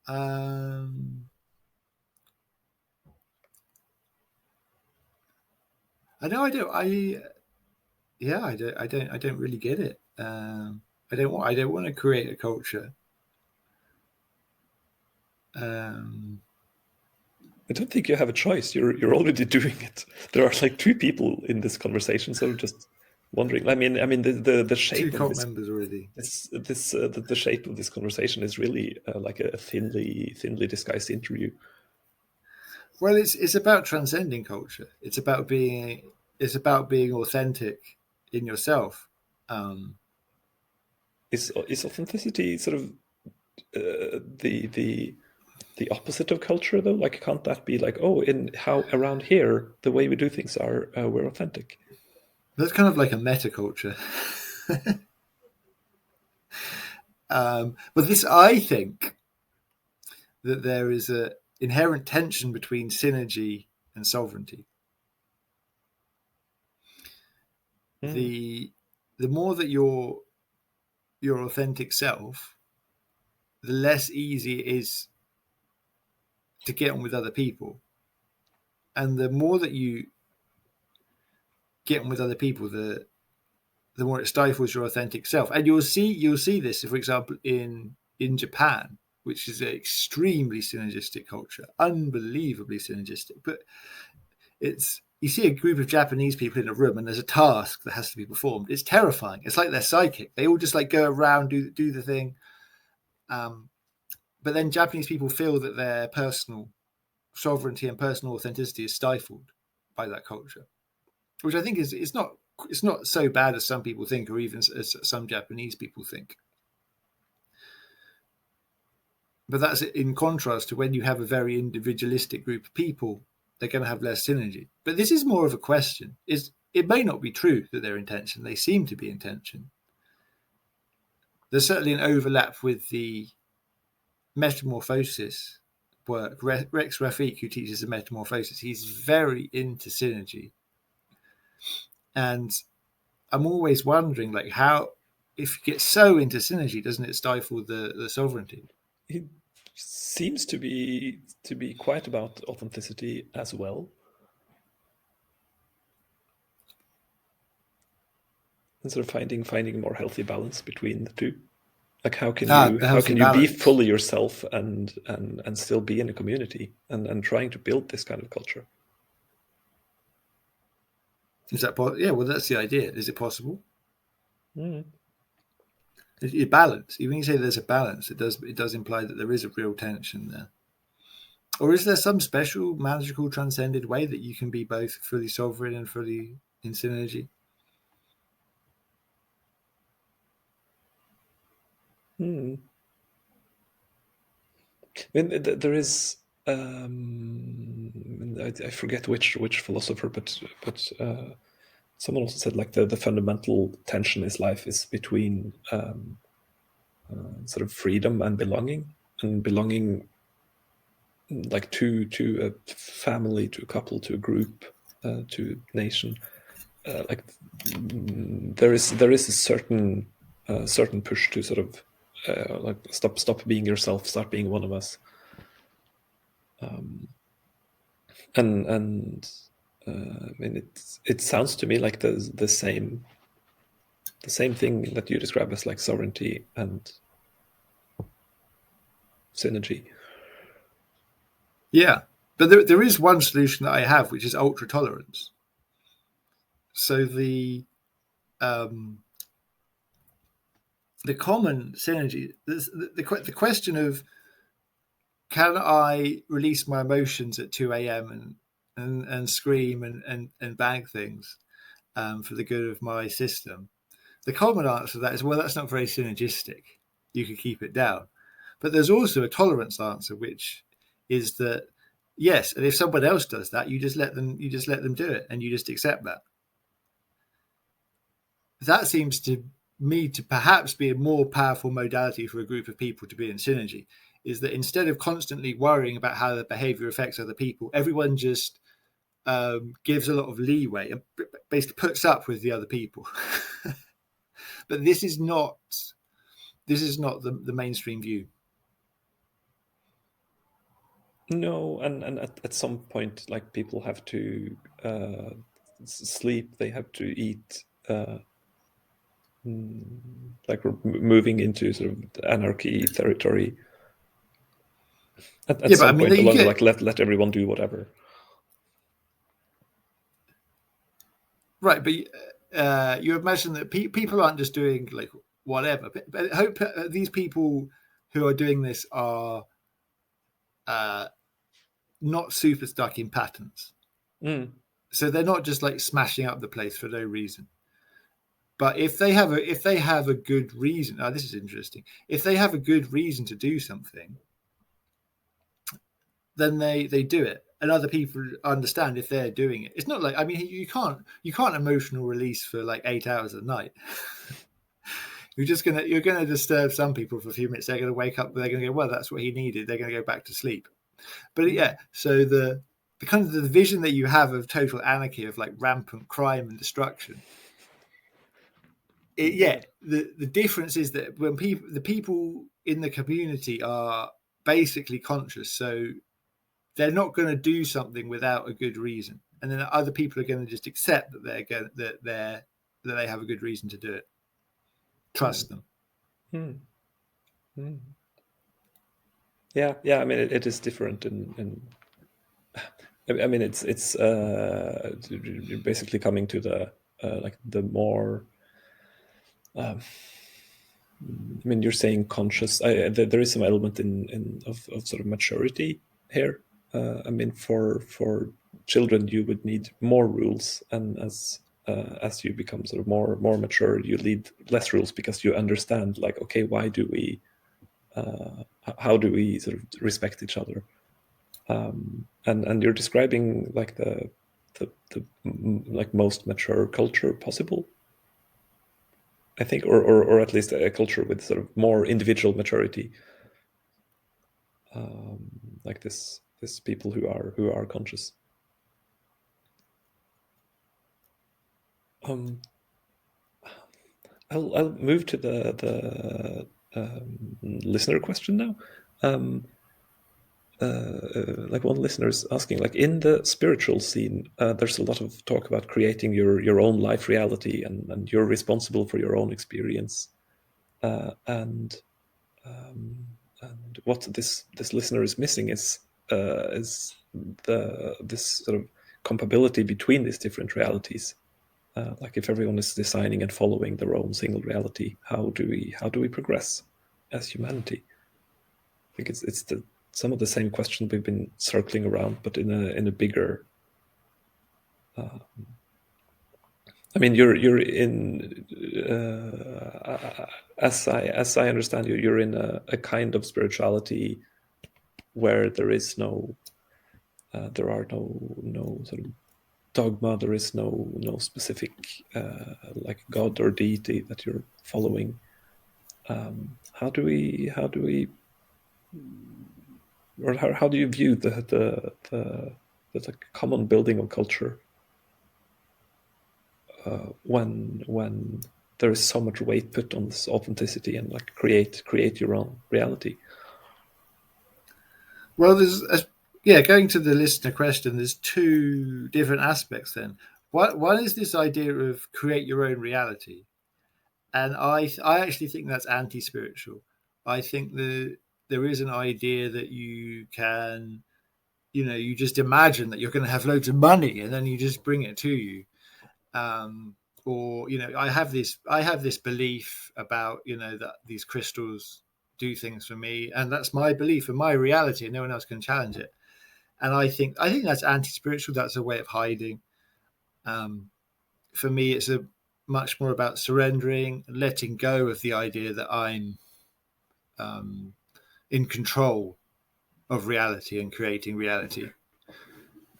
I know I don't. I don't really get it. I don't want to create a culture. I don't think you have a choice. You're already doing it. There are like 2 people in this conversation, so just wondering. I mean, the shape 2 of cult this members already. the shape of this conversation is really like a thinly disguised interview. Well, it's about transcending culture. It's about being authentic in yourself. Is authenticity sort of the opposite of culture, though? Like, can't that be like, oh, in how around here the way we do things are, we're authentic? That's kind of like a meta culture. But this, I think, that there is a inherent tension between synergy and sovereignty. The more that you're your authentic self, the less easy it is to get on with other people. And the more that you get on with other people, the more it stifles your authentic self. And you'll see this, for example, in Japan, which is an extremely synergistic culture, unbelievably synergistic. But you see a group of Japanese people in a room, and there's a task that has to be performed. It's terrifying. It's like they're psychic. They all just like go around, do the thing. But then Japanese people feel that their personal sovereignty and personal authenticity is stifled by that culture, which I think is not so bad as some people think, or even as some Japanese people think. But that's in contrast to when you have a very individualistic group of people, they're going to have less synergy. But this is more of a question. It may not be true that they're in tension. They seem to be in tension. There's certainly an overlap with the metamorphosis work. Rex Rafik, who teaches the metamorphosis, he's very into synergy. And I'm always wondering, like, how, if you get so into synergy, doesn't it stifle the sovereignty? It seems to be quite about authenticity as well. And sort of finding a more healthy balance between the two. Like, how can you be fully yourself and still be in a community and trying to build this kind of culture? Is that possible? Yeah, well, that's the idea. Is it possible? Mm. It's balance. Even when you say there's a balance, it does imply that there is a real tension there. Or is there some special, magical, transcended way that you can be both fully sovereign and fully in synergy? I mean, there is. I forget which philosopher, but someone also said like the fundamental tension in life is between sort of freedom and belonging, like to a family, to a couple, to a group, to a nation. Like there is a certain push to sort of like stop being yourself, start being one of us. And I mean, it sounds to me like the same thing that you describe as like sovereignty and synergy. Yeah, but there is one solution that I have, which is ultra tolerance. So the common synergy, the question of, can I release my emotions at 2 a.m. and scream and bang things for the good of my system? The common answer to that is, well, that's not very synergistic. You could keep it down. But there's also a tolerance answer, which is that, yes, and if someone else does that, you just let them do it, and you just accept that. That seems to me to perhaps be a more powerful modality for a group of people to be in synergy, is that instead of constantly worrying about how their behavior affects other people, everyone just gives a lot of leeway and basically puts up with the other people. But this is not the mainstream view. No, and at some point, like, people have to sleep, they have to eat. Like, we're moving into sort of anarchy territory. At some point, a lot of like let everyone do whatever. Right, but you imagine that people aren't just doing like whatever. But I hope these people who are doing this are not super stuck in patterns. So they're not just like smashing up the place for no reason. But if they have a good reason, this is interesting. If they have a good reason to do something, then they do it, and other people understand if they're doing it. It's not like, I mean, you can't emotional release for like 8 hours a night. You're gonna disturb some people for a few minutes. They're gonna wake up. They're gonna go, well, that's what he needed. They're gonna go back to sleep. But yeah, so the kind of the vision that you have of total anarchy, of like rampant crime and destruction. The difference is that when the people in the community are basically conscious, so they're not going to do something without a good reason, and then other people are going to just accept that they have a good reason to do it. Trust them. Yeah. I mean, it is different, and I mean, it's basically coming to the like the more. I mean, you're saying conscious. There is some element of sort of maturity here. I mean, for children, you would need more rules, and as you become sort of more mature, you need less rules, because you understand, like, okay, why do we? How do we sort of respect each other? And you're describing like the like most mature culture possible, I think, or at least a culture with sort of more individual maturity, like this people who are conscious. I'll move to the listener question now. Like, one listener is asking, like, in the spiritual scene, there's a lot of talk about creating your own life reality, and you're responsible for your own experience. And what this listener is missing is this sort of compatibility between these different realities. Like, if everyone is designing and following their own single reality, how do we progress as humanity? I think it's some of the same question we've been circling around, but in a bigger. I mean, you're in as I understand you, you're in a kind of spirituality where there is no, there are no sort of dogma. There is no specific like God or deity that you're following. How do we, or how do you view the common building of culture when there is so much weight put on this authenticity and like create your own reality? Well, there's yeah, going to the listener question, there's two different aspects then. One is this idea of create your own reality. And I actually think that's anti-spiritual. I think there is an idea that you can, you just imagine that you're going to have loads of money and then you just bring it to you. Or, I have this belief about, that these crystals do things for me, and that's my belief and my reality, and no one else can challenge it. And I think that's anti-spiritual. That's a way of hiding. For me, it's a much more about surrendering, letting go of the idea that I'm in control of reality and creating reality,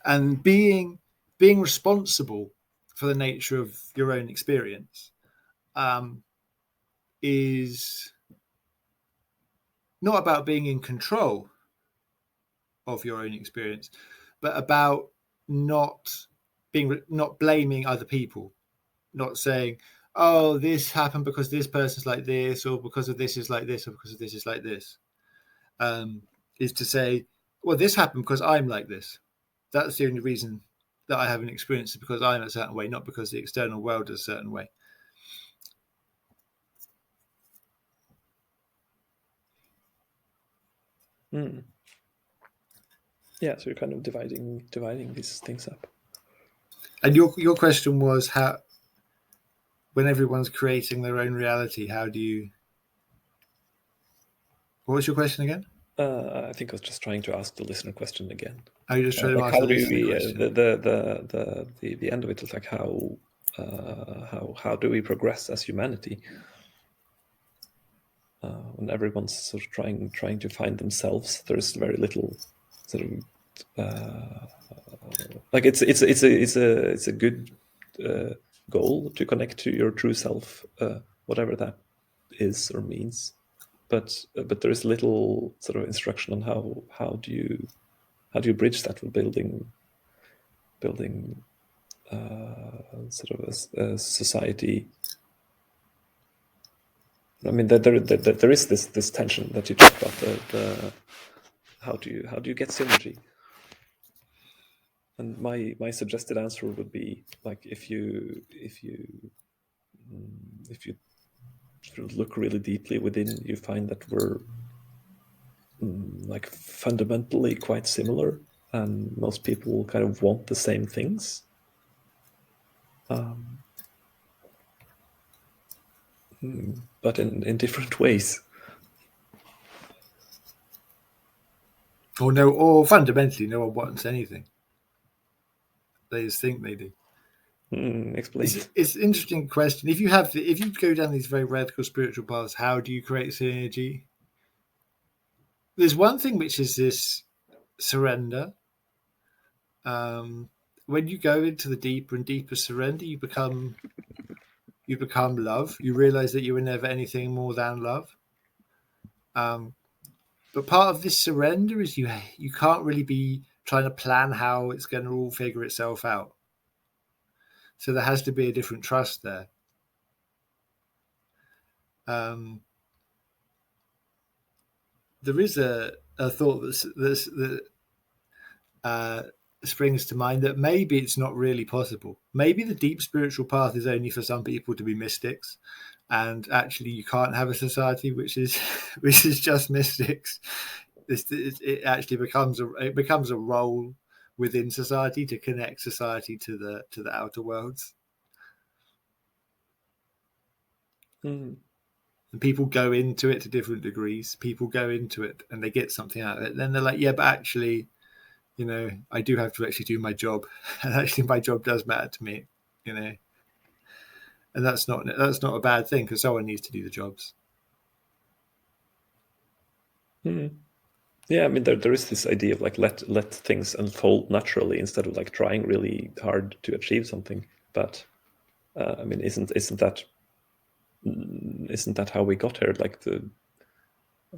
and being responsible for the nature of your own experience is not about being in control of your own experience, but about not blaming other people, not saying, oh, this happened because this person's like this, or because of this is like this, or because of this is like this. Is to say, well, this happened because I'm like this. That's the only reason that I have an experience, is because I'm a certain way, not because the external world is a certain way. Yeah, so you're kind of dividing these things up. And your question was, how, when everyone's creating their own reality, how do you? What was your question again? I think I was just trying to ask the listener question again. Are you just trying to ask the listener question? The end of it is like how do we progress as humanity when everyone's sort of trying to find themselves? There's very little sort of like it's a good goal to connect to your true self, whatever that is or means. But there is little sort of instruction on how do you bridge that with building sort of a society. I mean, there is this tension that you talk about. The how do you get synergy? And my suggested answer would be like if you sort of look really deeply within, you find that we're like fundamentally quite similar, and most people kind of want the same things. But in different ways. Or fundamentally, no one wants anything. They just think they do. Explain. It's an interesting question. If you go down these very radical spiritual paths, how do you create synergy? There's one thing which is this surrender. When you go into the deeper and deeper surrender, you become love. You realize that you were never anything more than love. But part of this surrender is you can't really be trying to plan how it's going to all figure itself out. So there has to be a different trust there. There is a thought that springs to mind that maybe it's not really possible. Maybe the deep spiritual path is only for some people to be mystics, and actually you can't have a society which is just mystics. It actually becomes a role within society to connect society to the outer worlds. And people go into it to different degrees. People go into it and they get something out of it. Then they're like, yeah, but actually, I do have to actually do my job, and actually my job does matter to me, and that's not a bad thing, because someone needs to do the jobs. Yeah, I mean, there is this idea of like let things unfold naturally instead of like trying really hard to achieve something. But I mean, isn't that how we got here? Like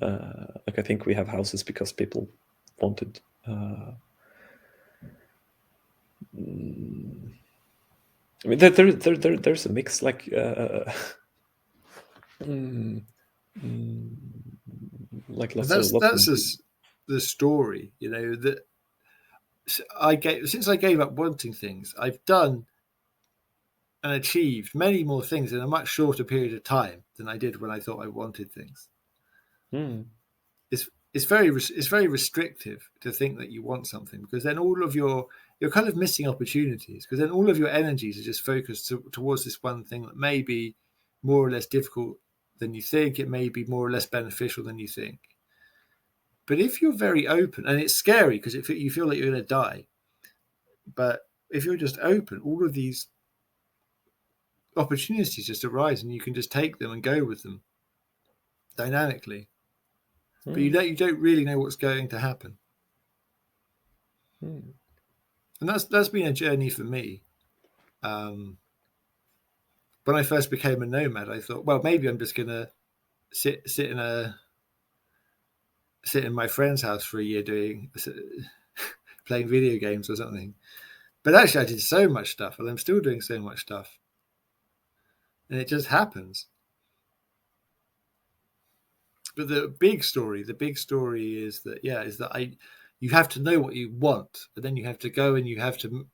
I think we have houses because people wanted. I mean, there's a mix, like like that's the story, that since I gave up wanting things, I've done and achieved many more things in a much shorter period of time than I did when I thought I wanted things. It's very restrictive to think that you want something, because then all of you're kind of missing opportunities, because then all of your energies are just focused towards this one thing that may be more or less difficult than you think. It may be more or less beneficial than you think. But if you're very open, and it's scary because you feel like you're going to die, but if you're just open, all of these opportunities just arise, and you can just take them and go with them dynamically. But you don't really know what's going to happen. And that's been a journey for me. When I first became a nomad, I thought, well, maybe I'm just gonna sit in my friend's house for a year playing video games or something. But actually, I did so much stuff, and I'm still doing so much stuff, and it just happens. But the big story is that you have to know what you want, but then you have to go and you have to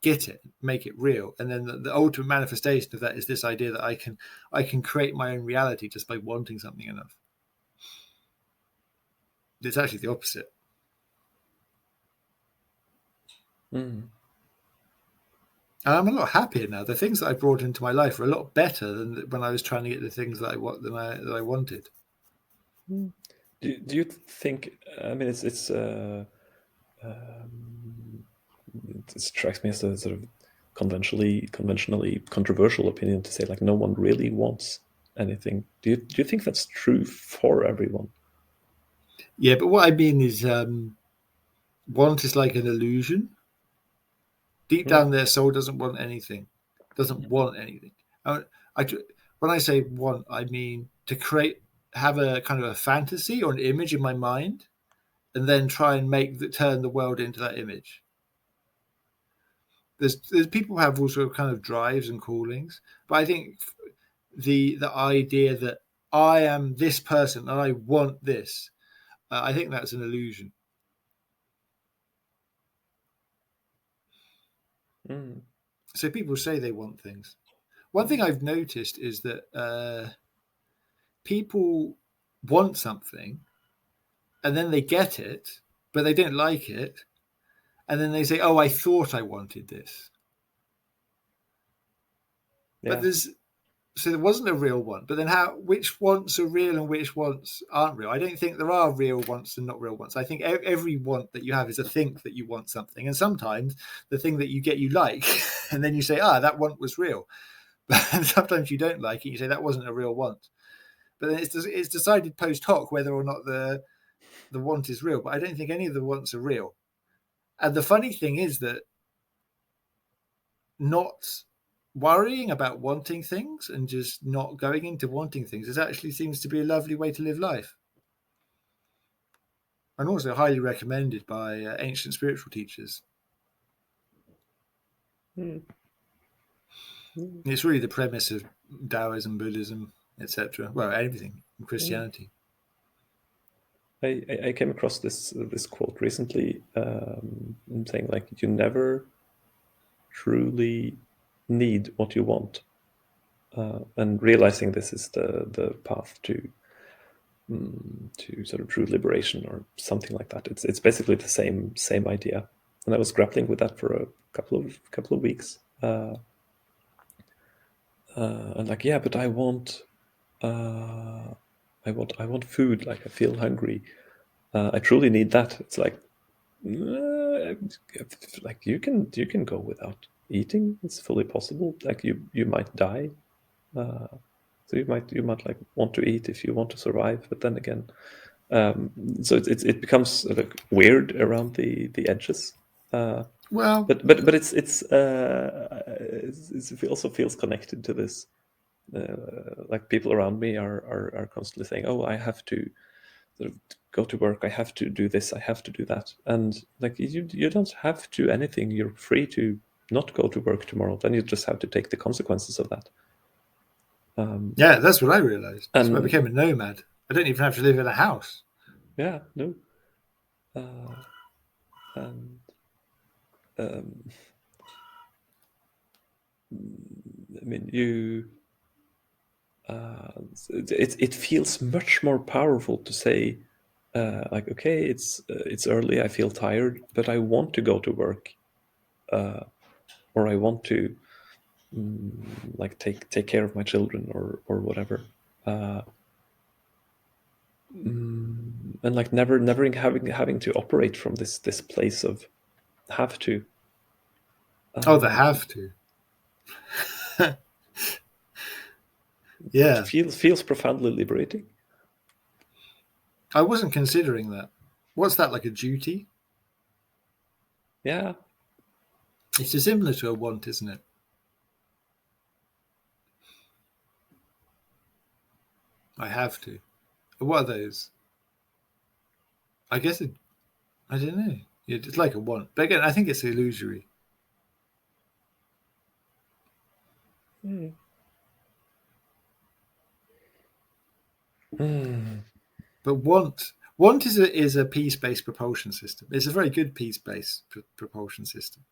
get it, make it real, and then the ultimate manifestation of that is this idea that I can create my own reality just by wanting something enough. It's actually the opposite. And I'm a lot happier now. The things that I brought into my life are a lot better than when I was trying to get the things that I wanted. Do you think? I mean, it strikes me as a sort of conventionally controversial opinion to say, like, no one really wants anything. Do you think that's true for everyone? Yeah, but what I mean is, want is like an illusion. Deep down, their soul doesn't want anything. When I say want, I mean to have a kind of a fantasy or an image in my mind, and then try and turn the world into that image. There's people who have also kind of drives and callings, but I think the idea that I am this person and I want this, I think that's an illusion. So people say they want things. One thing I've noticed is that people want something, and then they get it, but they don't like it, and then they say, "Oh, I thought I wanted this." Yeah. But there wasn't a real want. But then which wants are real and which wants aren't real? I don't think there are real wants and not real wants. I think every want that you have is a think that you want something, and sometimes the thing that you get you like, and then you say, that want was real. But sometimes you don't like it. You say that wasn't a real want. But then it's decided post hoc whether or not the want is real. But I don't think any of the wants are real. And the funny thing is that not worrying about wanting things and just not going into wanting things actually seems to be a lovely way to live life. And also highly recommended by ancient spiritual teachers. It's really the premise of Taoism, Buddhism, etc. Well, everything in Christianity. I came across this quote recently, saying, like, you never truly need what you want, and realizing this is the path to sort of true liberation or something like that. It's basically the same idea, and I was grappling with that for a couple of weeks. And like, yeah, but I want food. Like, I feel hungry. I truly need that. It's like you can go without eating. It's fully possible. Like, you might die, so you might like want to eat if you want to survive. But then again, so it becomes like weird around the edges. Well, but it also feels connected to this. Like, people around me are constantly saying, "Oh, I have to sort of go to work. I have to do this. I have to do that." And like, you don't have to anything. You're free to not go to work tomorrow. Then you just have to take the consequences of that. Yeah, that's what I realized. That's when I became a nomad. I don't even have to live in a house. Yeah, no. And I mean, it feels much more powerful to say, like, okay, it's early, I feel tired, but I want to go to work, or I want to like take care of my children or whatever. And like never having to operate from this place of have to. They have to. Yeah. It feels profoundly liberating. I wasn't considering that. What's that, like a duty? Yeah. It's similar to a want, isn't it? I have to. What are those? I guess I don't know. It's like a want. But again, I think it's illusory. But want is a peace-based propulsion system. It's a very good peace-based propulsion system.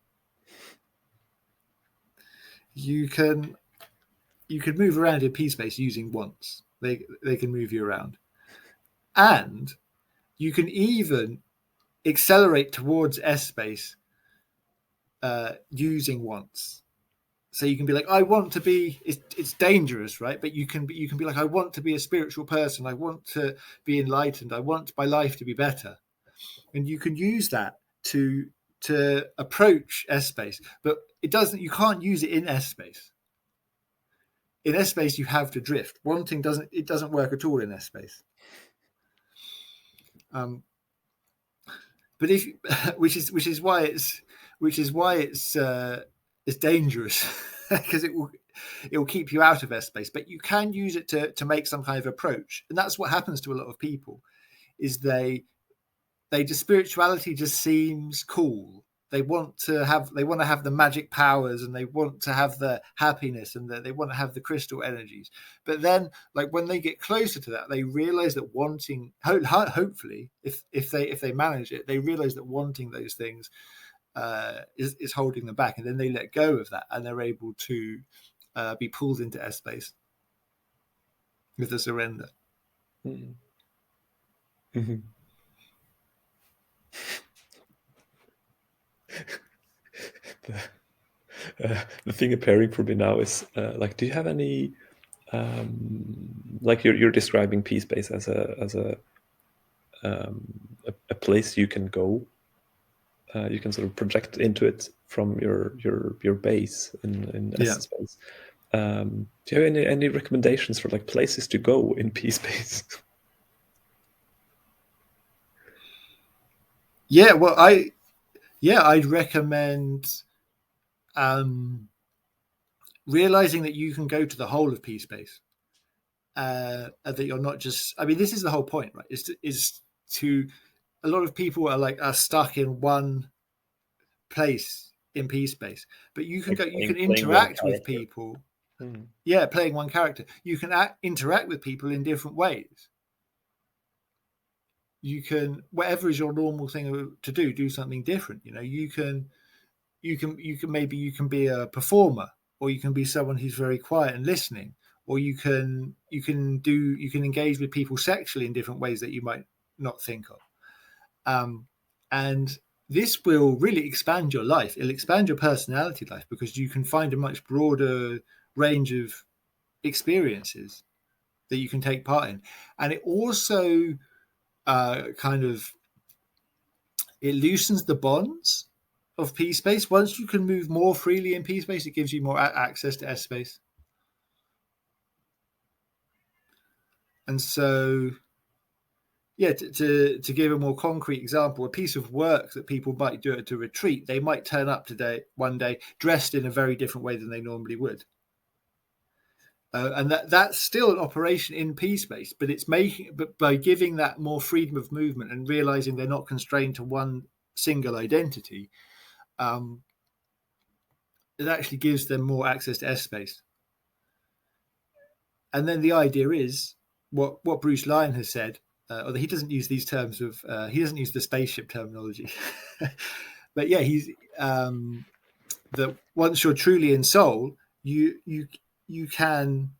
You can move around in peace-space using wants. They can move you around, and you can even accelerate towards S-space using wants. So you can be like, I want to be. It's dangerous, right? But you can be like, I want to be a spiritual person. I want to be enlightened. I want my life to be better, and you can use that to approach S space. But it doesn't. You can't use it in S space. In S space, you have to drift. Wanting doesn't work at all in S space. But which is why it's dangerous because it will keep you out of S space. But you can use it to make some kind of approach, and that's what happens to a lot of people. Is they just spirituality just seems cool. They want to have the magic powers, and they want to have the happiness, and they want to have the crystal energies. But then, like when they get closer to that, they realize that wanting, hopefully, if they manage it, they realize that wanting those things is holding them back, and then they let go of that, and they're able to be pulled into S space with the surrender. Mm-hmm. The thing appearing for me now is like, do you have any like you're describing peace space as a place you can go, you can sort of project into it from your base in S space. Do you have any recommendations for like places to go in peace space? Yeah, well, I'd recommend realizing that you can go to the whole of peace space, that you're not just. I mean, this is the whole point, right? Is to a lot of people are stuck in one place in peace space, but you can you can interact with people. Yeah, playing one character, you can interact with people in different ways. You can, whatever is your normal thing to do something different. You know, you can be a performer, or you can be someone who's very quiet and listening, or you can engage with people sexually in different ways that you might not think of. And this will really expand your life. It'll expand your personality life, because you can find a much broader range of experiences that you can take part in. And it also it loosens the bonds of P space. Once you can move more freely in P space, it gives you more access to S space. And so, yeah, to give a more concrete example, a piece of work that people might do at a retreat, they might turn up one day dressed in a very different way than they normally would. And that's still an operation in P space, but by giving that more freedom of movement and realizing they're not constrained to one single identity, it actually gives them more access to S space. And then the idea is what Bruce Lyon has said, although he doesn't use these terms he doesn't use the spaceship terminology, But yeah, he's that once you're truly in soul, you can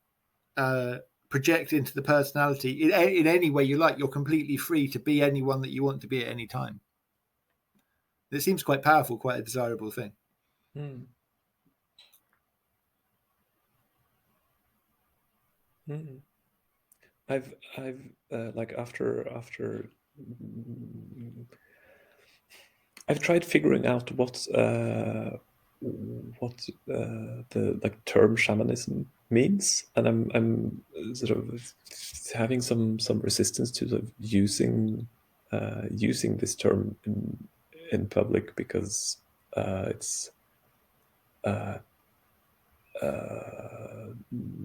project into the personality in any way you like. You're completely free to be anyone that you want to be at any time. It seems quite powerful, quite a desirable thing. Mm. Mm. I've like after I've tried figuring out what the like term shamanism means, and I'm sort of having some resistance to sort of using this term in public, because it's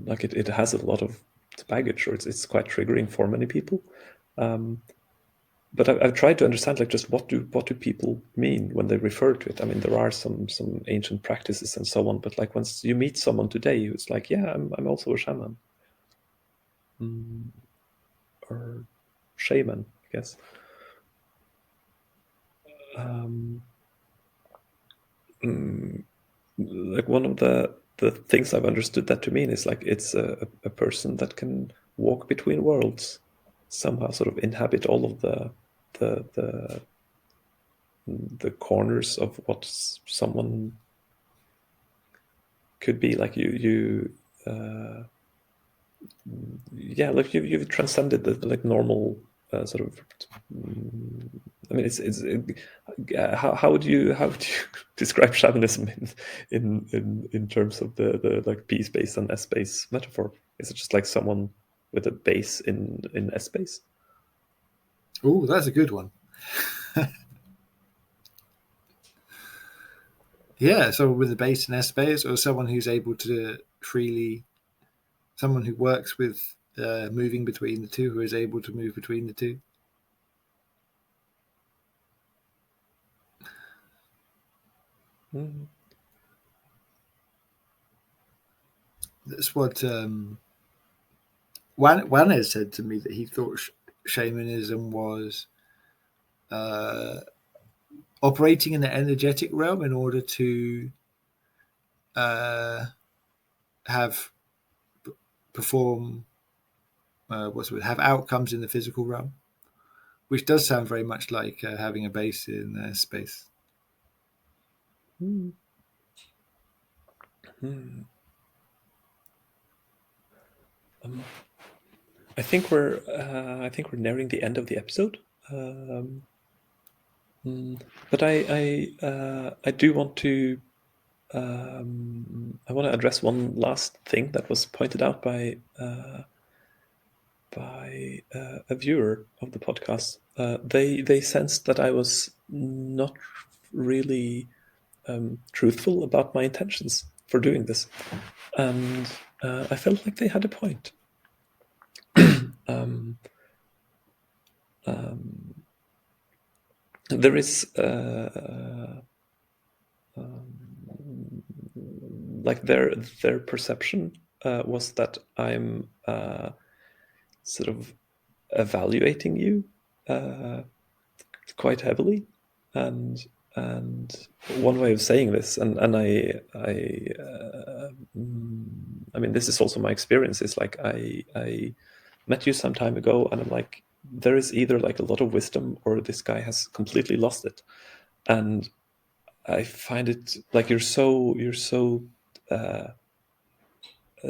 like it has a lot of baggage, or it's quite triggering for many people. But I've tried to understand, like, just what do people mean when they refer to it. I mean, there are some ancient practices and so on, but like once you meet someone today who's like, yeah, I'm also a shaman, or shaman, I guess. Like one of the things I've understood that to mean is like it's a person that can walk between worlds, somehow sort of inhabit all of the corners of what someone could be. Like yeah, like you've transcended the like normal sort of. I mean, how would you describe shamanism in terms of the like P space and S space metaphor? Is it just like someone with a base in S space? Oh, that's a good one. Yeah, so with a base in S space, or someone who's able to freely, someone who works with moving between the two, who is able to move between the two. Mm. That's what Juan said to me, that he thought shamanism was operating in the energetic realm in order to have outcomes in the physical realm, which does sound very much like having a base in space. Mm. I think we're nearing the end of the episode. But I do want to I want to address one last thing that was pointed out by a viewer of the podcast. They sensed that I was not really truthful about my intentions for doing this, and I felt like they had a point. There is like their perception was that I'm sort of evaluating you quite heavily, and one way of saying this, and I mean, this is also my experience, is like I met you some time ago, and I'm like, there is either like a lot of wisdom, or this guy has completely lost it. And I find it like you're so sort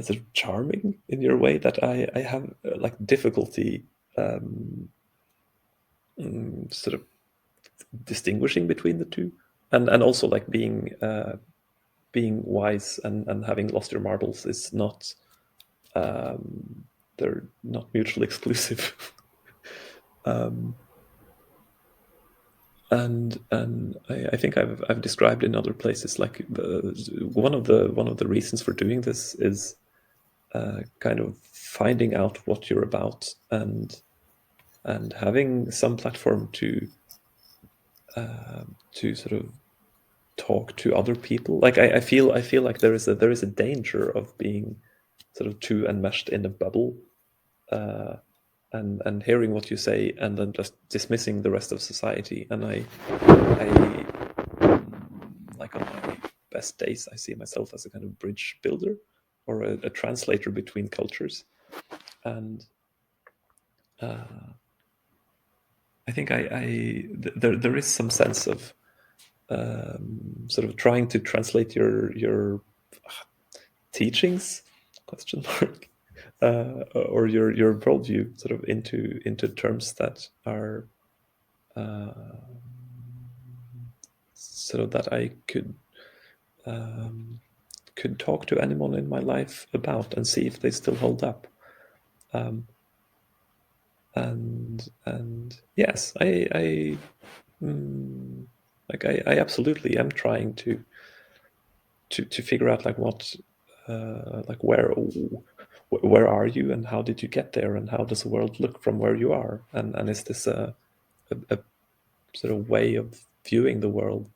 of charming in your way, that I have like difficulty sort of distinguishing between the two, and also like being wise and having lost your marbles is not they're not mutually exclusive. And I think I've described in other places, like one of the reasons for doing this is kind of finding out what you're about, and having some platform to sort of talk to other people. Like I feel like there is a danger of being sort of too enmeshed in a bubble, and hearing what you say and then just dismissing the rest of society. And best days, I see myself as a kind of bridge builder or a translator between cultures. And I think there is some sense of sort of trying to translate your teachings question mark or your worldview sort of into terms that are so that I could talk to anyone in my life about and see if they still hold up. And yes, I absolutely am trying to figure out like what like where are you and how did you get there and how does the world look from where you are, and is this a sort of way of viewing the world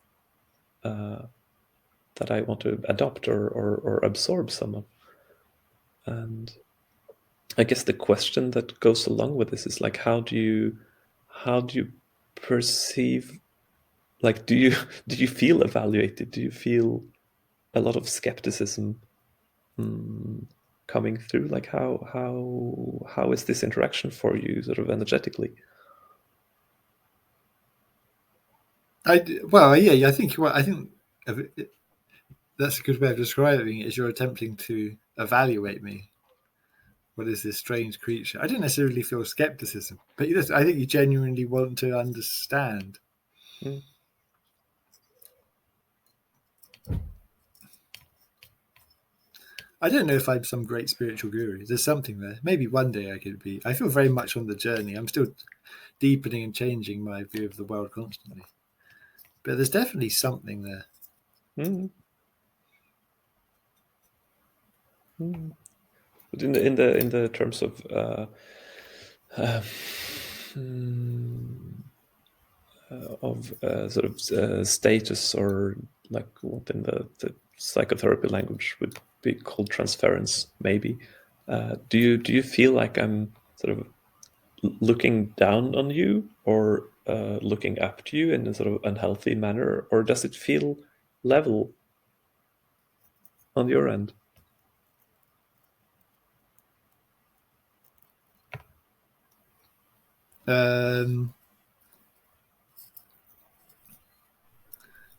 that I want to adopt or absorb some of. And I guess the question that goes along with this is like, how do you perceive, like, do you feel evaluated? Do you feel a lot of skepticism coming through? Like, how is this interaction for you, sort of energetically? I think that's a good way of describing it. Is you're attempting to evaluate me. What is this strange creature? I don't necessarily feel skepticism, but I think you genuinely want to understand. Mm. I don't know if I'm some great spiritual guru. There's something there. Maybe one day I could be. I feel very much on the journey. I'm still deepening and changing my view of the world constantly. But there's definitely something there. Mm. Mm. But in the terms of sort of status, or like what in the psychotherapy language would be called transference, maybe. Do you feel like I'm sort of looking down on you, or looking up to you in a sort of unhealthy manner, or does it feel level on your end?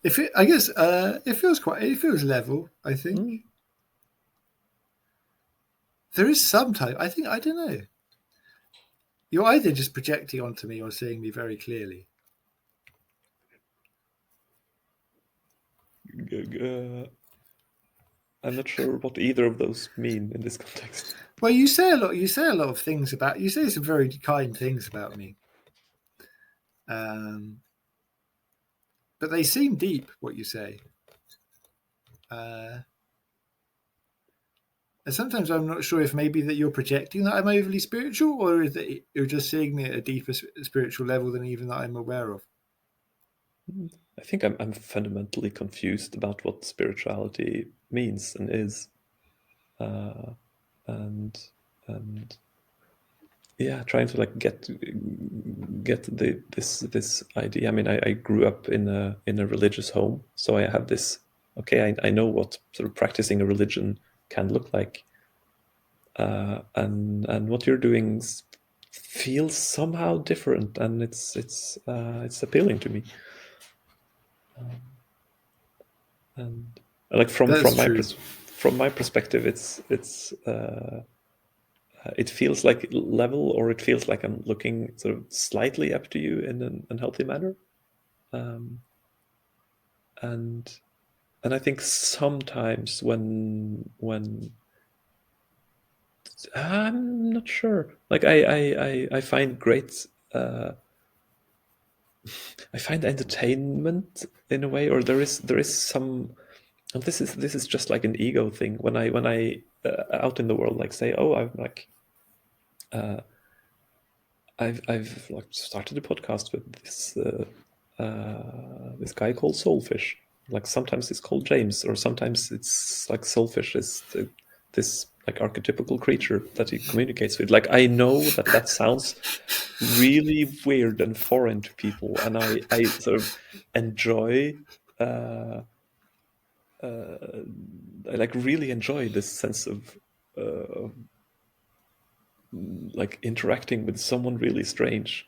It feels level. I think there is some type. I don't know. You're either just projecting onto me or seeing me very clearly. I'm not sure what either of those mean in this context. Well, you say a lot. You say a lot of things about. You say some very kind things about me. But they seem deep. What you say. And sometimes I'm not sure if maybe that you're projecting that I'm overly spiritual, or is that you're just seeing me at a deeper spiritual level than even that I'm aware of. I think I'm fundamentally confused about what spirituality means and is, and yeah, trying to like get this idea. I mean, I grew up in a religious home, so I have this. Okay, I know what sort of practicing a religion can look like, and what you're doing feels somehow different, and it's appealing to me. And like from my perspective, it feels like level, or it feels like I'm looking sort of slightly up to you in an unhealthy manner, and I think sometimes when I'm not sure, like I find great. I find entertainment in a way, or there is some. And this is just like an ego thing. When I out in the world, like say, oh, I'm like, I've like started a podcast with this this guy called Soulfish. Like sometimes it's called James, or sometimes it's like Soulfish is this like archetypical creature that he communicates with. Like I know that sounds really weird and foreign to people, and I sort of enjoy I like really enjoy this sense of like interacting with someone really strange.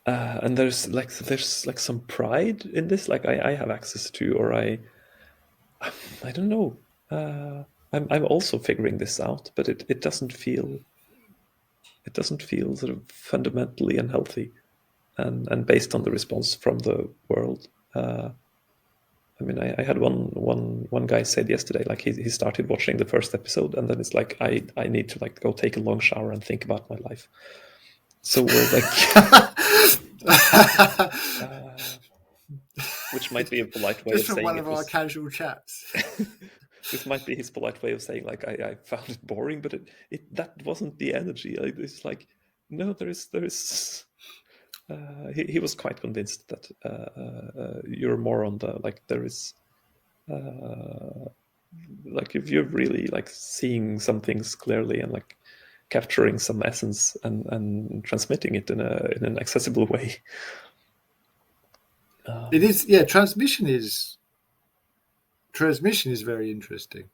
And there's like some pride in this. Like I have access to, or I don't know. I'm also figuring this out, but it doesn't feel sort of fundamentally unhealthy, and based on the response from the world. I mean, I had one guy said yesterday, like he started watching the first episode, and then it's like I need to like go take a long shower and think about my life. So we're like, which might be a polite way just of from saying one it of our was, casual chats. this might be his polite way of saying like I found it boring, but it that wasn't the energy. It's like, no, there is. He was quite convinced that you're more on the like there is. Like if you're really like seeing some things clearly and like capturing some essence and transmitting it in an accessible way. It is, yeah. Transmission is very interesting.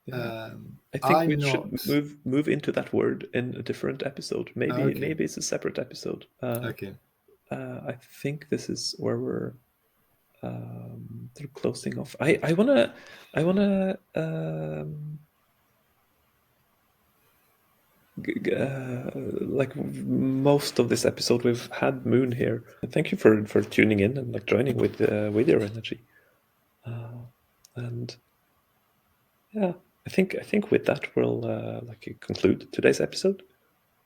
Yeah. I think I'm we not. should move into that word in a different episode. Maybe Okay. maybe it's a separate episode. Okay. I think this is where we're closing off. I wanna like most of this episode we've had Moon here. Thank you for tuning in and like joining with your energy. And yeah, I think with that we'll like conclude today's episode.